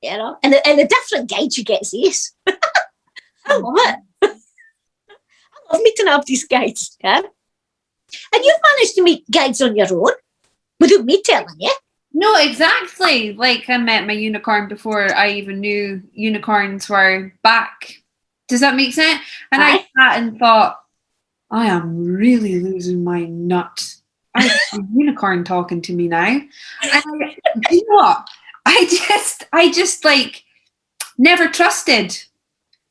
you know? And the different guides you get is this. I love it. I love meeting up these guides, yeah? And you've managed to meet guides on your own without me telling you. No, exactly. Like, I met my unicorn before I even knew unicorns were back. Does that make sense? And I sat and thought, I am really losing my nut. I have a unicorn talking to me now. And you know what? I just like never trusted.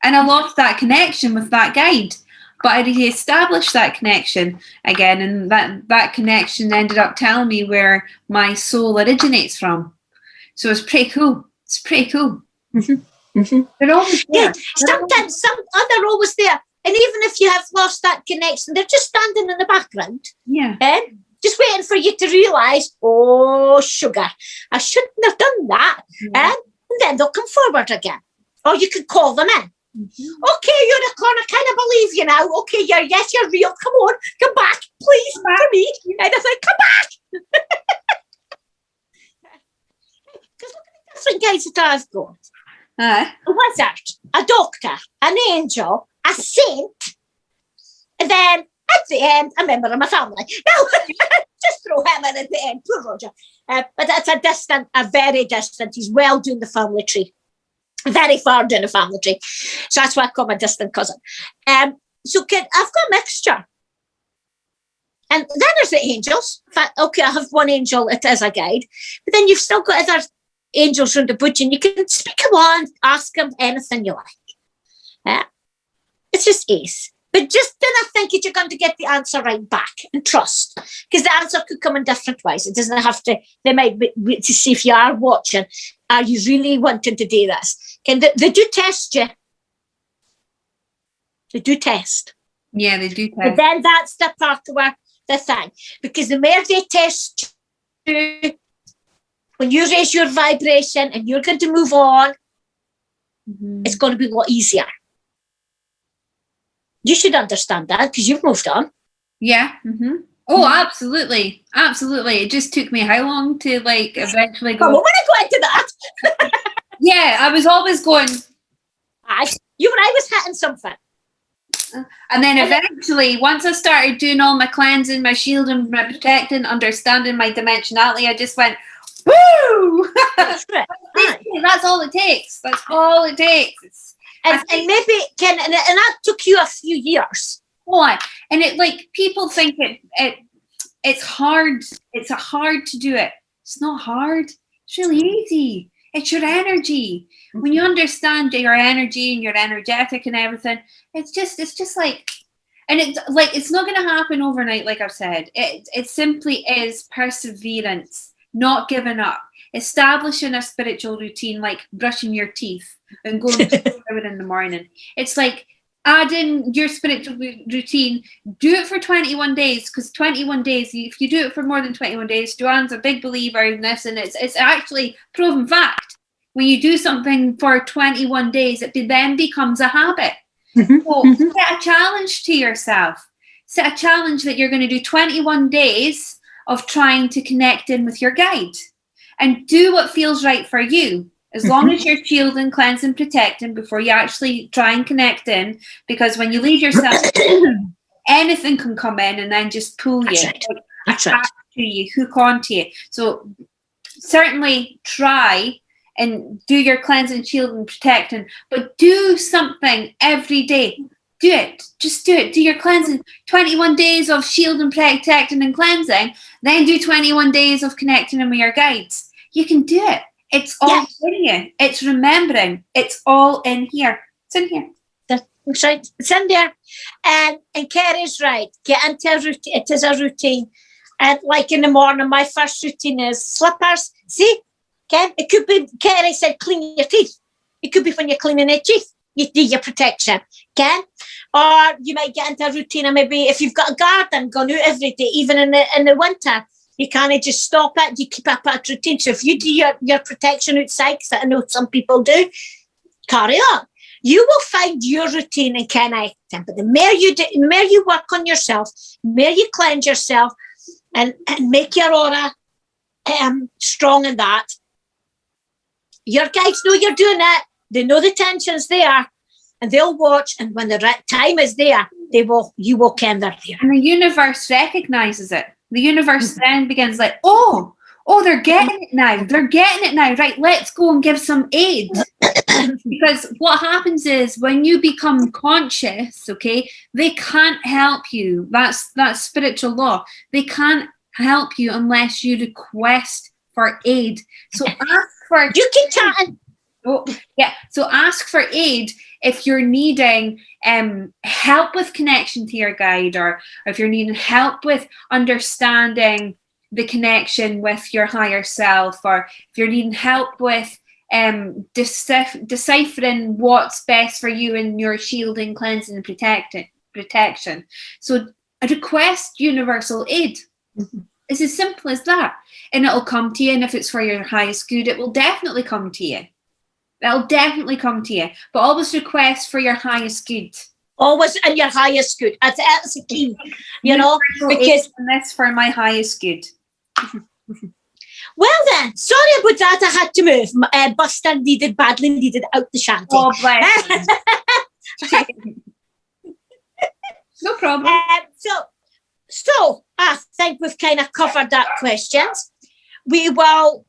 And I lost that connection with that guide. But I re-established that connection again, and that connection ended up telling me where my soul originates from. So it's pretty cool. It's pretty cool. Mm-hmm. Mm-hmm. They're always there. Yeah, sometimes they're always there. And even if you have lost that connection, they're just standing in the background. Yeah. Just waiting for you to realise, oh, sugar, I shouldn't have done that. Yeah. And then they'll come forward again. Or you could call them in. Mm-hmm. Okay, unicorn, I kind of believe you now. Okay, you're real. Come on, come back, please, to me. And I said, come back. Because look at the different guys that I've got. A wizard, a doctor, an angel, a saint, and then at the end, a member of my family. No, just throw him in at the end, poor Roger. But that's a very distant, he's well doing the family tree. Very far down the family tree. So that's why I call my distant cousin. So I've got a mixture. And then there's the angels. In fact, okay, I have one angel, it is a guide. But then you've still got other angels around the bush, and you can speak to one, ask them anything you like. It's just ace. But just do not think that you're going to get the answer right back, and trust. Because the answer could come in different ways. It doesn't have to, they might be to see if you are watching, are you really wanting to do this? And they do test you. They do test. Yeah, they do test. But then that's the part where the thing. Because the more they test you, when you raise your vibration and you're going to move on, it's going to be a lot easier. You should understand that because you've moved on. Yeah. Oh, absolutely. Absolutely. It just took me how long to eventually go. Oh, well, when I go into that. Yeah, I was always going. I was hitting something. And then eventually, once I started doing all my cleansing, my shielding, my protecting, understanding my dimensionality, I just went, woo! That's right. That's all it takes. That's all it takes. And maybe, Ken, and that took you a few years. Why? And people think it's hard. It's hard to do it. It's not hard. It's really easy. It's your energy. When you understand your energy and you're energetic and everything, it's just and it's not going to happen overnight, like I've said. It simply is perseverance, not giving up, establishing a spiritual routine like brushing your teeth and going to shower in the morning. It's like adding your spiritual routine. Do it for 21 days, because 21 days, if you do it for more than 21 days, Joanne's a big believer in this, and it's actually proven fact. When you do something for 21 days, it then becomes a habit. So set a challenge to yourself. Set a challenge that you're going to do 21 days of trying to connect in with your guide, and do what feels right for you. As long as you're shielding, cleansing, protecting before you actually try and connect in, because when you leave yourself, anything can come in and then just pull you, attach to you, hook onto you. So certainly try and do your cleansing, shielding, protecting, but do something every day. Do it. Just do it. Do your cleansing. 21 days of shielding, protecting, and cleansing. Then do 21 days of connecting in with your guides. You can do it. It's all in you. It's remembering. It's all in here. It's in here. That's right. It's in there. And Kerry's right. Get into a routine. It is a routine. And like in the morning, my first routine is slippers. See? Okay? It could be, Kerry said, clean your teeth. It could be when you're cleaning your teeth. You do your protection. Okay? Or you might get into a routine, and maybe if you've got a garden, going out every day, even in the winter, you can't just stop it. You keep up a routine. So if you do your protection outside, because I know some people do, carry on. You will find your routine and connect them. But the more you do, the more you work on yourself, the more you cleanse yourself and make your aura strong in that, your guides know you're doing it. They know the tension's there, and they'll watch. And when the right time is there, you will ken they're there. And the universe recognizes it. The universe then begins like, oh, they're getting it now. They're getting it now. Right, let's go and give some aid. Because what happens is when you become conscious, okay, they can't help you. That's spiritual law. They can't help you unless you request for aid. So ask for... You keep chatting. Oh, yeah. So ask for aid if you're needing help with connection to your guide, or if you're needing help with understanding the connection with your higher self, or if you're needing help with deciphering what's best for you in your shielding, cleansing, and protection. So request universal aid. It's as simple as that. And it'll come to you. And if it's for your highest good, it will definitely come to you. That'll definitely come to you. But always request for your highest good. Always in your highest good. That's a key, you know, because that's for my highest good. Well then, sorry about that. I had to move. Buster badly needed out the shanty. Oh, bless No problem. So I think we've kind of covered that questions. We will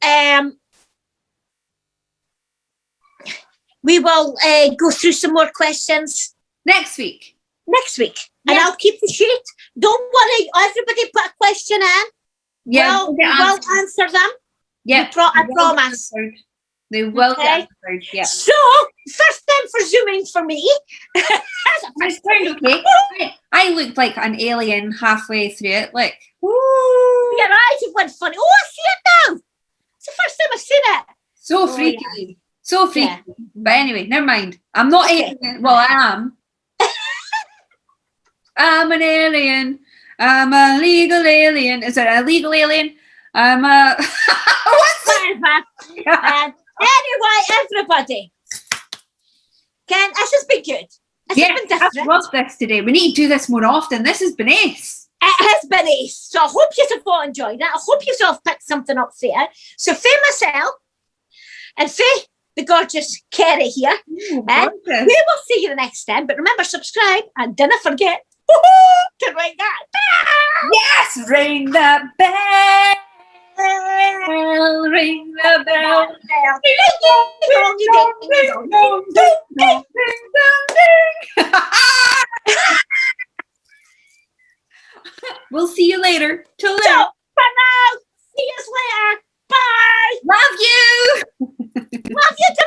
go through some more questions next week. And I'll keep the sheet. Don't worry, everybody put a question in. Yeah, we'll answer them. Yeah, I promise. They will get answered. Yeah. So, first time for Zooming for me. It's kind of okay. I looked like an alien halfway through it. Like, woo! Your eyes have went funny. Oh, I see it now. It's the first time I've seen it. So freaky. Yeah. So freaky. Yeah. But anyway, never mind. I'm not alien. Well, I am. I'm an alien. I'm a legal alien. Is it a legal alien? I'm a... Anyway, everybody. Ken, this has been good. I've loved this today. We need to do this more often. This has been ace. It has been ace. So I hope you have all enjoyed it. I hope you have picked something up there. So for myself and for the gorgeous Kerry here. And we will see you the next time. But remember, subscribe and don't forget to ring that bell. Yes, ring that bell. Ring the bell. We'll see you later. Till then. So, for now, see you later. Bye. Love you. Love you too.